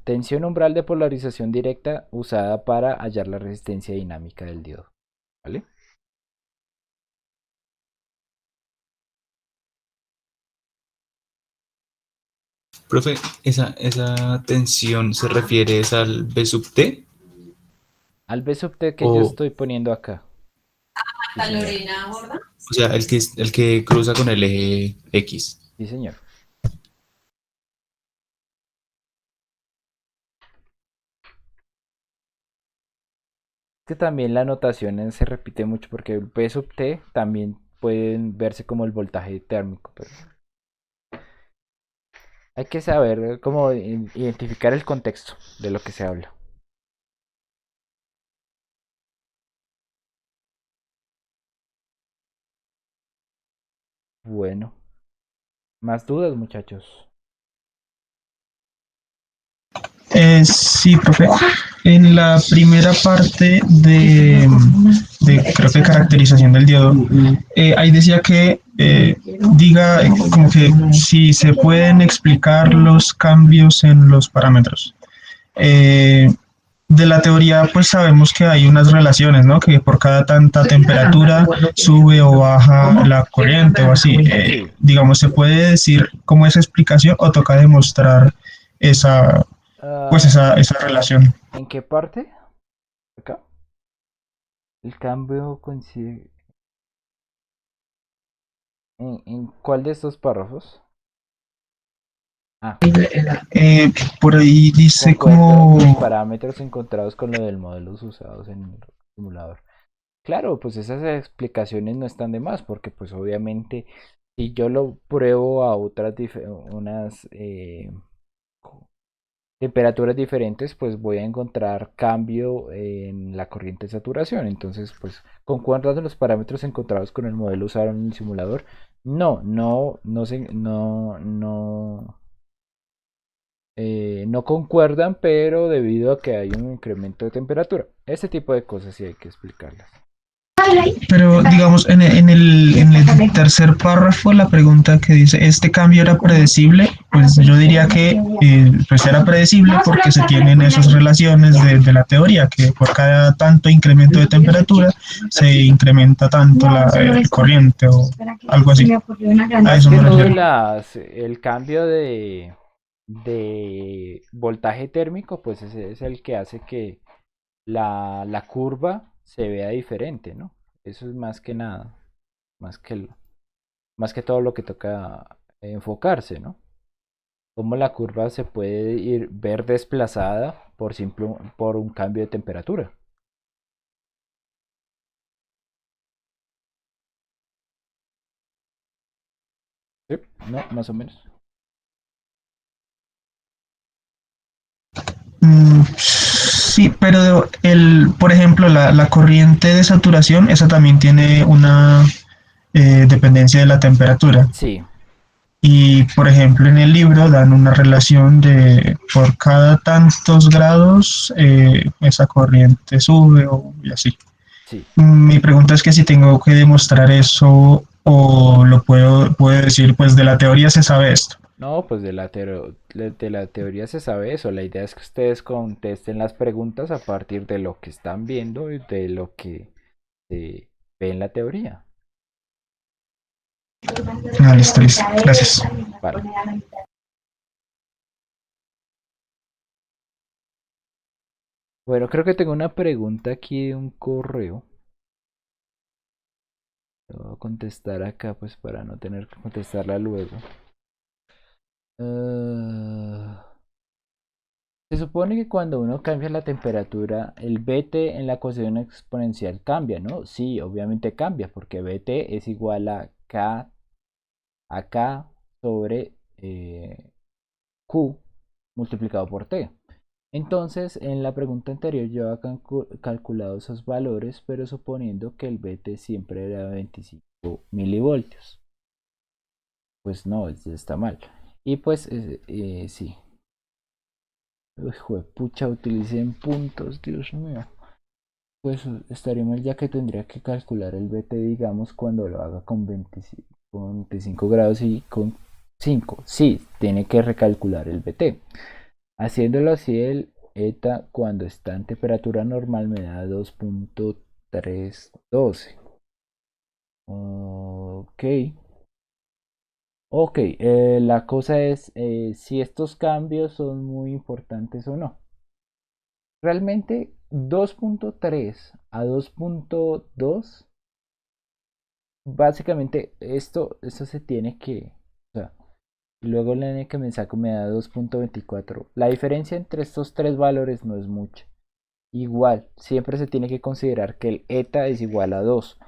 Tensión umbral de polarización directa usada para hallar la resistencia dinámica del diodo. ¿Vale? Profe, esa tensión se refiere es al B sub T Al B sub T que yo o, estoy poniendo acá. Sí, La señor. Lorena Borda. o sea, el que cruza con el eje X. Sí, señor. Que también la notación se repite mucho porque el P sub T también pueden verse como el voltaje térmico, pero hay que saber cómo identificar el contexto de lo que se habla. Bueno, más dudas, muchachos. Sí, profe. En la primera parte de creo que caracterización del diodo, ahí decía que diga como que si se pueden explicar los cambios en los parámetros. Eh, de la teoría, pues sabemos que hay unas relaciones, ¿no? Que por cada tanta temperatura sube o baja la corriente o así. Sí. Digamos, ¿se puede decir como esa explicación o toca demostrar esa, pues esa relación? ¿En qué parte? Acá. El cambio coincide. ¿En cuál de estos párrafos? Ah, Por ahí dice concuerdan los como, parámetros encontrados con lo del modelo usados en el simulador. Claro, pues esas explicaciones no están de más, porque pues obviamente si yo lo pruebo a unas temperaturas diferentes, pues voy a encontrar cambio en la corriente de saturación. Entonces, pues concuerdan los parámetros encontrados con el modelo usado en el simulador. No concuerdan, pero debido a que hay un incremento de temperatura. Este tipo de cosas sí hay que explicarlas. pero digamos, en el tercer párrafo, la pregunta que dice, ¿este cambio era predecible? Pues yo diría que pues era predecible porque se tienen esas relaciones de la teoría, que por cada tanto incremento de temperatura se incrementa tanto la corriente o algo así. A Más eso que me todo refiero. el cambio de voltaje térmico, pues ese es el que hace que la curva se vea diferente, ¿no? Eso es más que nada, más que todo lo que toca enfocarse, ¿no? Cómo la curva se puede ver desplazada por un cambio de temperatura. ¿Sí? ¿No? Más o menos. Sí, pero por ejemplo, la corriente de saturación, esa también tiene una dependencia de la temperatura. Sí, Y, por ejemplo, en el libro dan una relación de por cada tantos grados esa corriente sube y así. sí. Mi pregunta es que si tengo que demostrar eso o puedo decir, pues de la teoría se sabe esto. No, pues de la teoría se sabe eso. La idea es que ustedes contesten las preguntas a partir de lo que están viendo y de lo que se ve en la teoría. Ah, listo, listo. Gracias. Vale. Bueno, creo que tengo una pregunta aquí de un correo. Voy a contestar acá, pues para no tener que contestarla luego. Se supone que cuando uno cambia la temperatura, el BT en la ecuación exponencial cambia, ¿no? Sí, obviamente cambia, porque BT es igual a K sobre Q multiplicado por T. Entonces, en la pregunta anterior yo había calculado esos valores, pero suponiendo que el BT siempre era 25 milivoltios. Pues no, está mal. Y pues sí. Pucha, utilicen puntos, Dios mío. Pues estaría mal, ya que tendría que calcular el BT, digamos, cuando lo haga con 25 grados y con 5. Sí, tiene que recalcular el BT. Haciéndolo así, el ETA cuando está en temperatura normal me da 2.312. Ok. Ok, la cosa es si estos cambios son muy importantes o no. Realmente 2.3 a 2.2, básicamente esto se tiene que, o sea, luego la N que me saco me da 2.24. La diferencia entre estos tres valores no es mucha. Igual, siempre se tiene que considerar que el eta es igual a 2.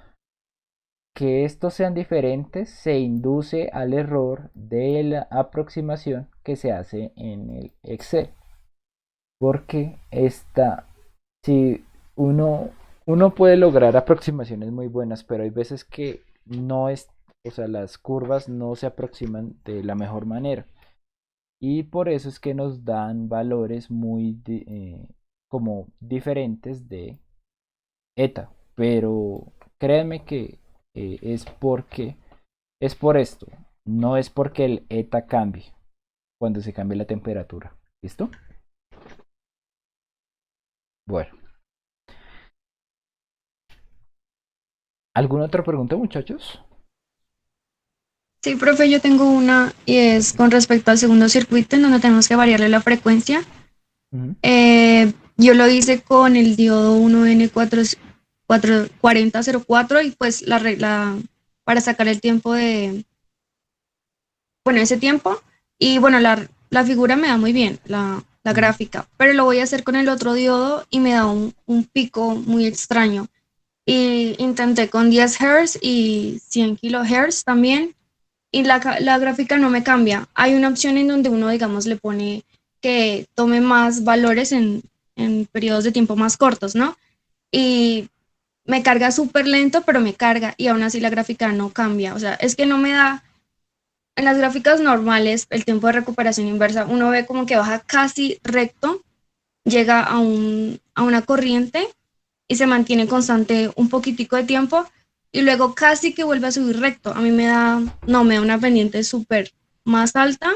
Que estos sean diferentes se induce al error de la aproximación que se hace en el Excel. Porque si uno puede lograr aproximaciones muy buenas, pero hay veces que no es, o sea, las curvas no se aproximan de la mejor manera. Y por eso es que nos dan valores muy como diferentes de eta. Pero créanme que es por esto, no es porque el eta cambie cuando se cambie la temperatura. ¿Listo? Bueno. ¿Alguna otra pregunta, muchachos? Sí, profe, yo tengo una y es con respecto al segundo circuito en donde tenemos que variarle la frecuencia. Ujú. Yo lo hice con el diodo 1N4004 y pues la regla para sacar el tiempo bueno, ese tiempo. Y bueno, la figura me da muy bien, la Ujú. gráfica, pero lo voy a hacer con el otro diodo y me da un pico muy extraño. Y intenté con 10 Hz y 100 kHz también y la gráfica no me cambia. Hay una opción en donde uno, digamos, le pone que tome más valores en periodos de tiempo más cortos, ¿no? Y me carga súper lento, pero me carga y aún así la gráfica no cambia. O sea, es que no me da, en las gráficas normales, el tiempo de recuperación inversa, uno ve como que baja casi recto, llega a una corriente y se mantiene constante un poquitico de tiempo y luego casi que vuelve a subir recto. A mí no, me da una pendiente súper más alta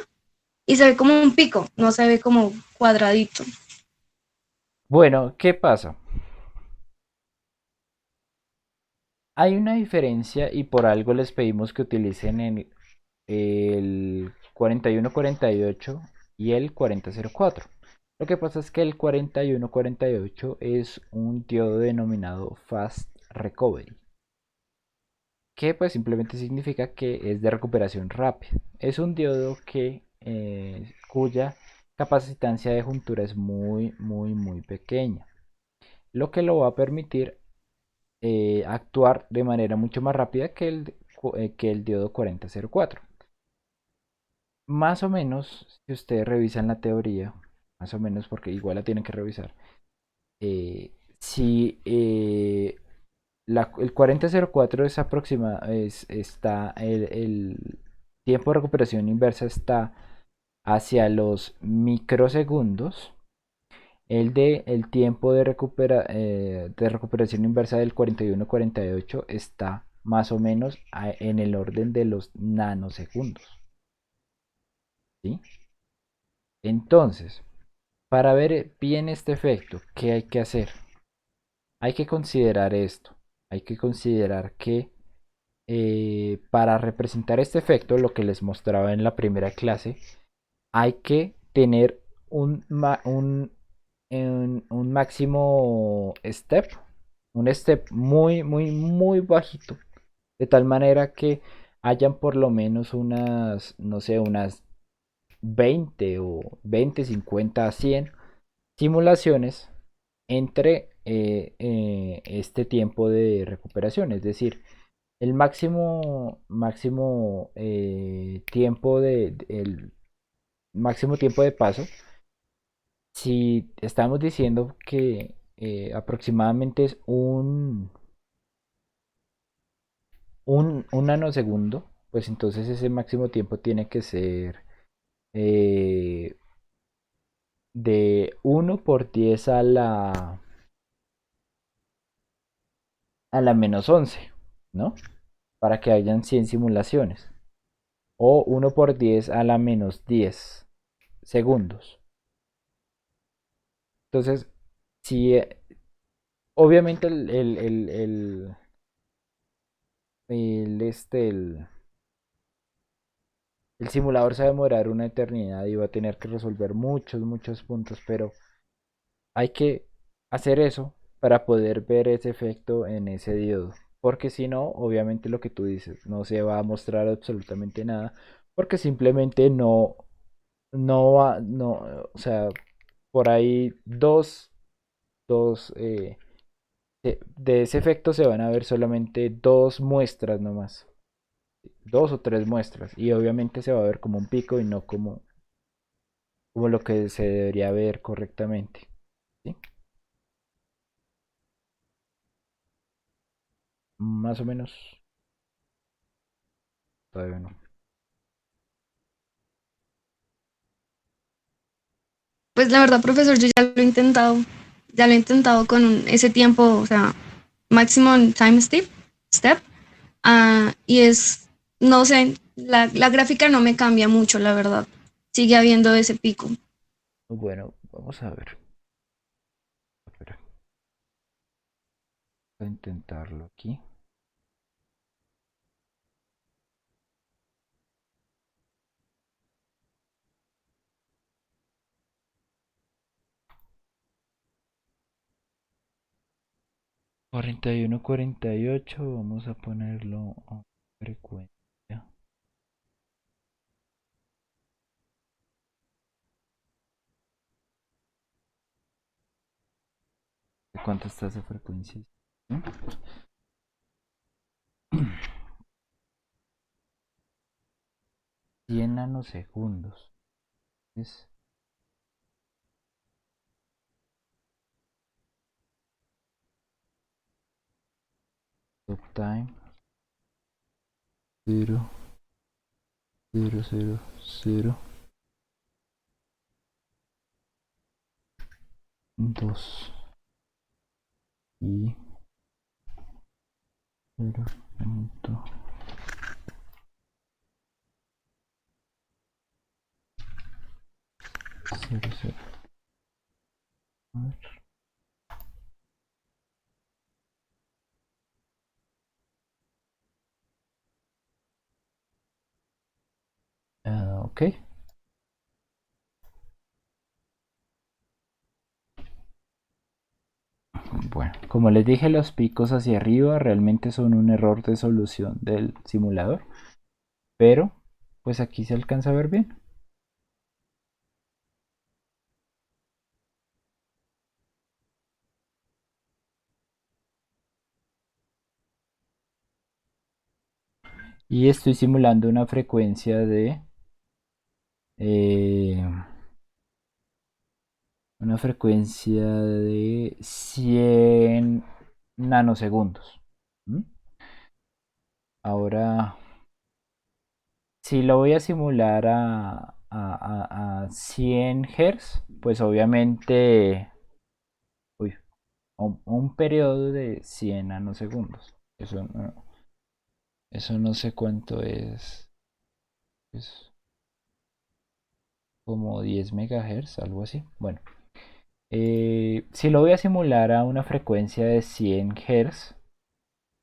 y se ve como un pico, no se ve como cuadradito. Bueno, ¿qué pasa? Hay una diferencia y por algo les pedimos que utilicen el 4148 y el 4004. Lo que pasa es que el 4148 es un diodo denominado Fast Recovery, que pues simplemente significa que es de recuperación rápida. Es un diodo cuya capacitancia de juntura es muy, muy, muy pequeña, lo que lo va a permitir actuar de manera mucho más rápida que el diodo 4004. Más o menos, si ustedes revisan la teoría, más o menos porque igual la tienen que revisar, si el 4004 es está el tiempo de recuperación inversa está hacia los microsegundos. El tiempo de recuperación inversa del 4148 está más o menos en el orden de los nanosegundos. ¿Sí? Entonces, para ver bien este efecto, ¿qué hay que hacer? Hay que considerar esto. Hay que considerar que para representar este efecto, lo que les mostraba en la primera clase, hay que tener un máximo step, un step muy, muy, muy bajito, de tal manera que hayan por lo menos unas, no sé, unas 20 o 20 50 100 simulaciones entre este tiempo de recuperación, es decir, el el máximo tiempo de paso. Si estamos diciendo que aproximadamente es un nanosegundo, pues entonces ese máximo tiempo tiene que ser de 1 por 10 a la -11, ¿no? Para que hayan 100 simulaciones. O 1 por 10 a la -10 segundos. Entonces, si obviamente el simulador se va a demorar una eternidad y va a tener que resolver muchos puntos, pero hay que hacer eso para poder ver ese efecto en ese diodo. Porque si no, obviamente lo que tú dices, no se va a mostrar absolutamente nada. Porque simplemente no va, no, o sea, por ahí dos de ese efecto se van a ver solamente dos muestras nomás. 2 o 3 muestras. Y obviamente se va a ver como un pico y no como lo que se debería ver correctamente. ¿Sí? Más o menos. Todavía no. Pues la verdad, profesor, yo ya lo he intentado con ese tiempo, o sea, maximum time step, y es, no sé, la gráfica no me cambia mucho, la verdad. Sigue habiendo ese pico. Bueno, vamos a ver. Espera, voy a intentarlo aquí. Cuarenta y uno 48, vamos a ponerlo a frecuencia. ¿De cuánto está esa frecuencia? ¿No? 100 nanosegundos. Es stop time 0, 0, 0, 0, 2 y 0. 0, 0. A ver. Ok. Bueno, como les dije, los picos hacia arriba realmente son un error de solución del simulador, pero pues aquí se alcanza a ver bien. Y estoy simulando eh, una frecuencia de 100 nanosegundos. ¿Mm? Ahora, si lo voy a simular a 100 Hz, pues obviamente, uy, un periodo de 100 nanosegundos. Eso no sé cuánto es como 10 megahertz, algo así. Bueno, si lo voy a simular a una frecuencia de 100 Hz,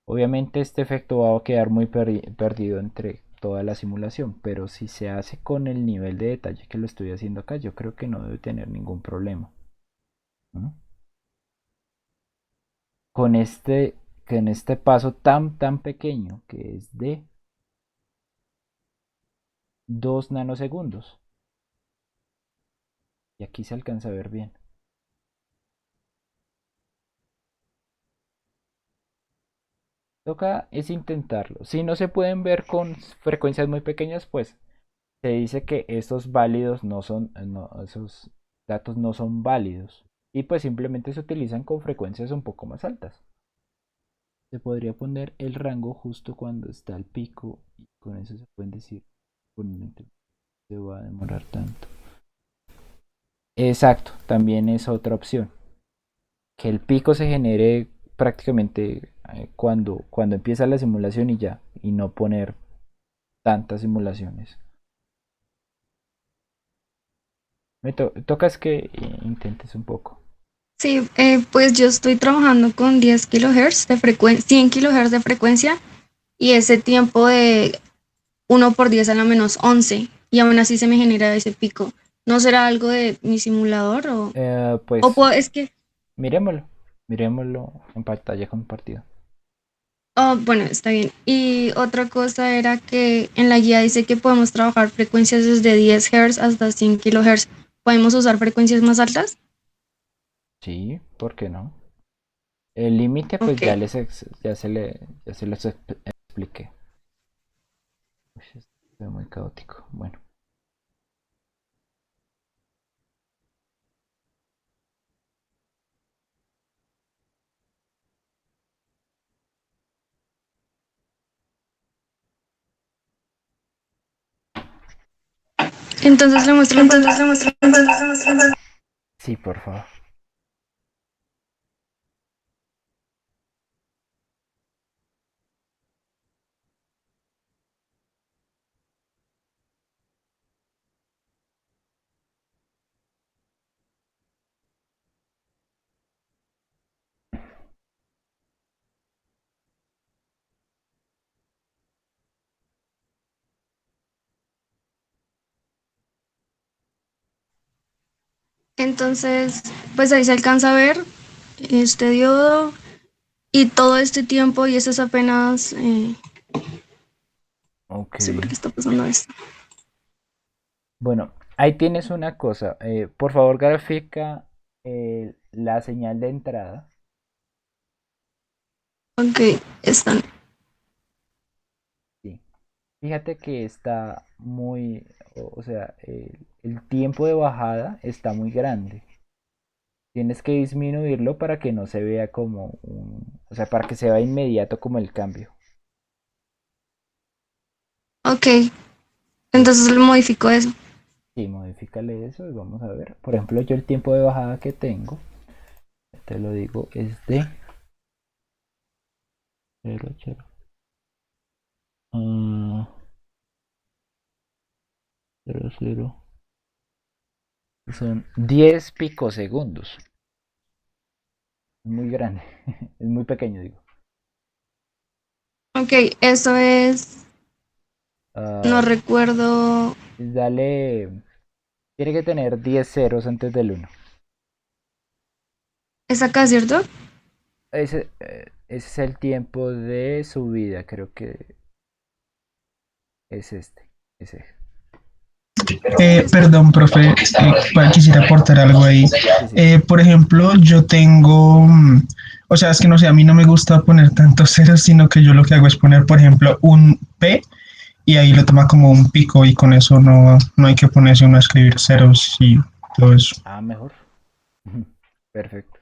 obviamente este efecto va a quedar muy perdido entre toda la simulación, pero si se hace con el nivel de detalle que lo estoy haciendo acá, yo creo que no debe tener ningún problema. ¿No? Con con este paso tan pequeño que es de 2 nanosegundos. Y aquí se alcanza a ver bien. Toca es intentarlo. Si no se pueden ver con frecuencias muy pequeñas, pues se dice que estos válidos no son, no, esos datos no son válidos. Y pues simplemente se utilizan con frecuencias un poco más altas. se podría poner el rango justo cuando está el pico y con eso se pueden decir probablemente se va a demorar tanto. Exacto, también es otra opción. Que el pico se genere prácticamente cuando empieza la simulación y ya, y no poner tantas simulaciones. Toca es que intentes un poco. Sí, pues yo estoy trabajando con 10 kilohertz de frecuencia, 100 kilohertz de frecuencia y ese tiempo de 1 por 10 a la menos 11 y aún así se me genera ese pico. ¿No será algo de mi simulador Pues es que, miremoslo, miremoslo en pantalla compartida. bueno, está bien. Y otra cosa era que en la guía dice que podemos trabajar frecuencias desde 10 Hz hasta 100 kilohertz. ¿Podemos usar frecuencias más altas? Sí, ¿por qué no? El límite pues Ok. ya se los expliqué. Uy, esto es muy caótico. Bueno. Entonces le muestro en pantalla. Sí, por favor. Entonces, pues ahí se alcanza a ver este diodo y todo este tiempo y eso es apenas, Ok. sí, porque está pasando esto. Bueno, ahí tienes una cosa. Por favor, grafica la señal de entrada. Ok, están. Sí. Fíjate que está muy, o sea, el tiempo de bajada está muy grande. Tienes que disminuirlo para que no se vea como o sea, para que se vea inmediato como el cambio. Ok, Entonces, entonces le modifico eso. sí, modifícale eso y vamos a ver. Por ejemplo, yo el tiempo de bajada que tengo, te lo digo, es de 0,0. Ah, 0,0. Son 10 picosegundos. Es muy grande. Es muy pequeño, digo. Ok, eso es, no Ah, recuerdo. dale. Tiene que tener 10 ceros antes del uno. ¿Es acá, cierto? Ese es el tiempo de subida. Creo que es este. Ese. Perdón, profe, quisiera aportar algo ahí. Sí, sí. Por ejemplo, yo tengo, o sea, es que no sé, a mí no me gusta poner tantos ceros, sino que yo lo que hago es poner, por ejemplo, un P y ahí lo toma como un pico y con eso no hay que ponerse uno a escribir ceros y todo eso. Ah, mejor. Perfecto.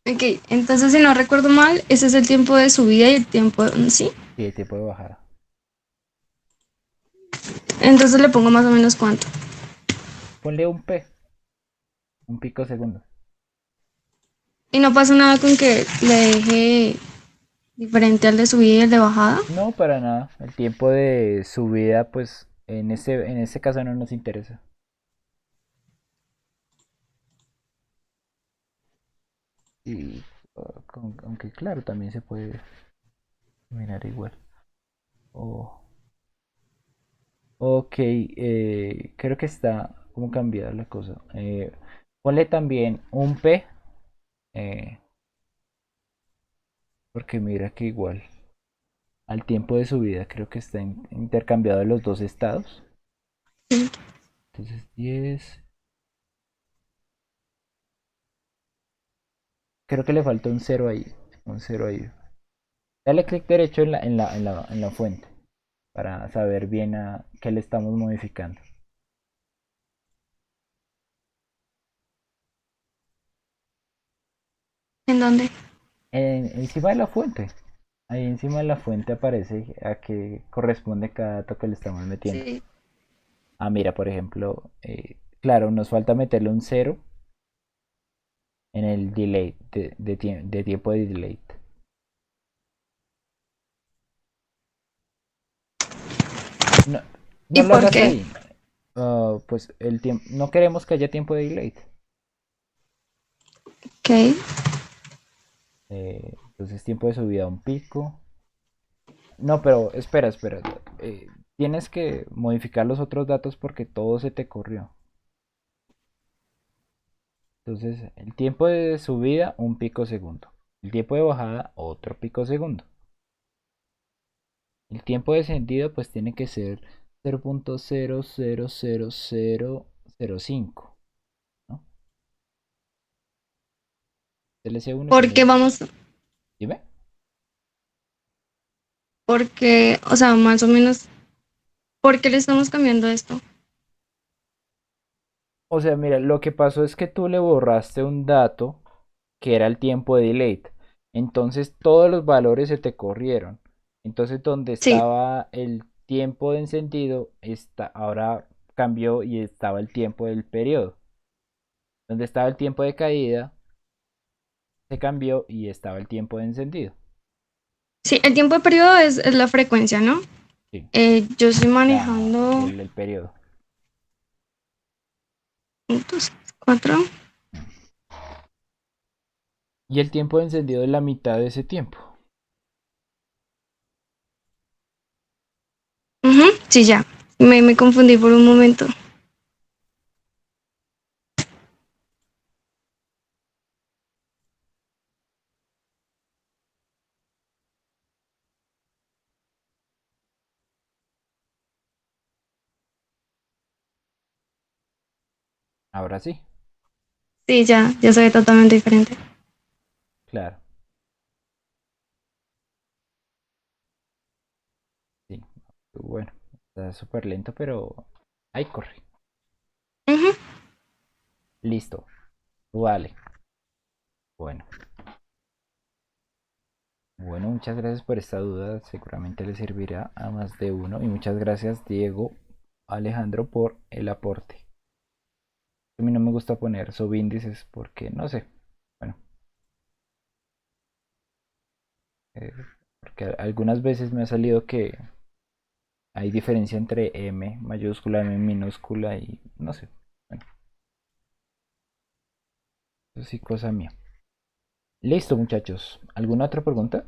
Ok, entonces si no recuerdo mal, ese es el tiempo de subida y el tiempo, sí. Sí, el tiempo de bajada. Entonces le pongo más o menos cuánto. Ponle un P. Un pico segundo. Y no pasa nada con que le deje diferente al de subida y el de bajada. No, para nada. El tiempo de subida, pues, en ese caso no nos interesa. Y aunque claro, también se puede mirar igual. Oh, ok, creo que está como cambiada la cosa. Ponle también un P, eh, porque mira que igual al tiempo de subida creo que está intercambiado los dos estados. Entonces 10. Creo que le falta un cero ahí. Un cero ahí. Dale clic derecho en la fuente para saber bien a qué le estamos modificando. ¿En dónde? Encima de la fuente. Ahí encima de la fuente aparece a qué corresponde cada dato que le estamos metiendo. Sí. Ah, mira, por ejemplo, claro, nos falta meterle un cero en el delay, de tiempo de delay. No, no ¿Y lo por hagas qué? ahí. Pues el tiempo, no queremos que haya tiempo de delay. Ok. Entonces tiempo de subida a un pico. No, pero espera. Tienes que modificar los otros datos porque todo se te corrió. Entonces, el tiempo de subida, un pico segundo. El tiempo de bajada, otro pico segundo. El tiempo de descendido, pues tiene que ser 0.000005, ¿no? TLC1 y Porque TLC. vamos, Dime. porque, o sea, más o menos, ¿por qué le estamos cambiando esto? O sea, mira, lo que pasó es que tú le borraste un dato que era el tiempo de delay. Entonces todos los valores se te corrieron. Entonces donde Sí, estaba el tiempo de encendido, ahora cambió y estaba el tiempo del periodo. Donde estaba el tiempo de caída, se cambió y estaba el tiempo de encendido. sí, el tiempo de periodo es la frecuencia, ¿no? Sí, Yo estoy la, manejando el periodo. 2, 4. Y el tiempo de encendido es la mitad de ese tiempo. Sí, ya. Me confundí por un momento. Ahora sí, Sí, ya se ve totalmente diferente. claro. Sí. Bueno, está súper lento, pero ahí corre. Ujú. Listo. Vale. Bueno. Bueno, muchas gracias por esta duda. Seguramente le servirá a más de uno. Y muchas gracias, Diego, Alejandro, por el aporte. A mí no me gusta poner subíndices porque no sé. Bueno, eh, porque algunas veces me ha salido que hay diferencia entre M mayúscula, M minúscula y no sé. Bueno, eso sí, cosa mía. Listo, muchachos. ¿Alguna otra pregunta?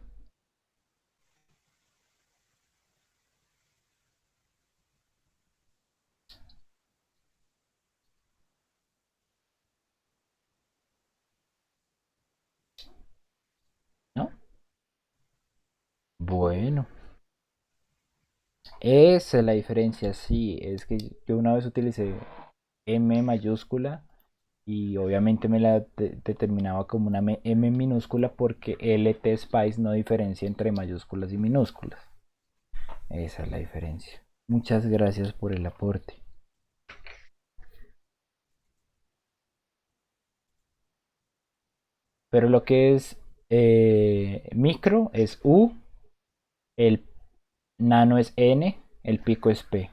¿No? Bueno, esa es la diferencia, sí. Es que yo una vez utilicé M mayúscula y obviamente me la determinaba como una M minúscula porque LT Spice no diferencia entre mayúsculas y minúsculas. Esa es la diferencia. Muchas gracias por el aporte. Pero lo que es micro es U, el nano es N, el pico es P.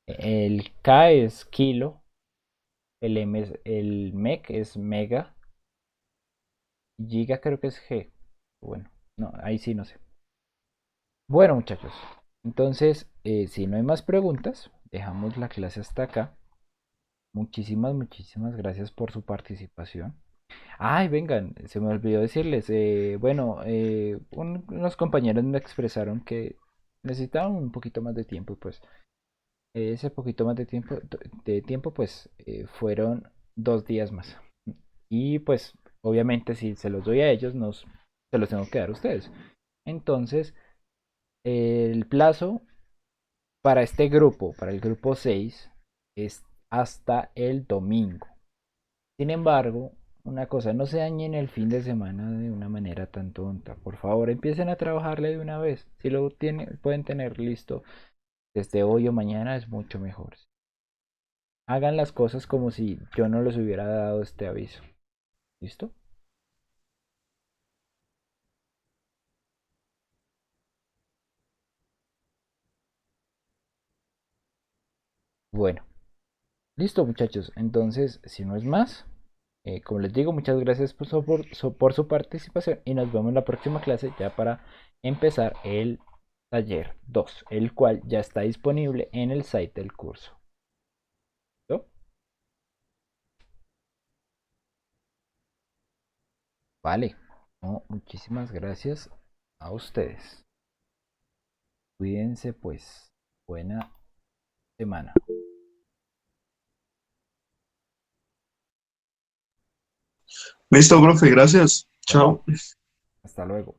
El K es kilo, el mec es mega, giga creo que es G. Bueno, no, ahí sí no sé. Bueno, muchachos, entonces, si no hay más preguntas, dejamos la clase hasta acá. Muchísimas gracias por su participación. Ay, vengan, se me olvidó decirles, bueno, unos compañeros me expresaron que necesitaban un poquito más de tiempo, y pues ese poquito más de tiempo pues fueron 2 días más. Y pues obviamente si se los doy a ellos, se los tengo que dar a ustedes. Entonces, el plazo para este grupo, para el grupo 6 es hasta el domingo. Sin embargo, una cosa, no se dañen el fin de semana de una manera tan tonta. Por favor, empiecen a trabajarle de una vez. Si lo pueden tener listo desde hoy o mañana, es mucho mejor. Hagan las cosas como si yo no les hubiera dado este aviso. ¿Listo? Bueno, listo muchachos. Entonces, si no es más, como les digo, muchas gracias por su participación y nos vemos en la próxima clase ya para empezar el taller 2, el cual ya está disponible en el site del curso. ¿Listo? Vale. No, muchísimas gracias a ustedes. Cuídense pues. Buena semana. Listo, profe, gracias. Chao. Hasta luego.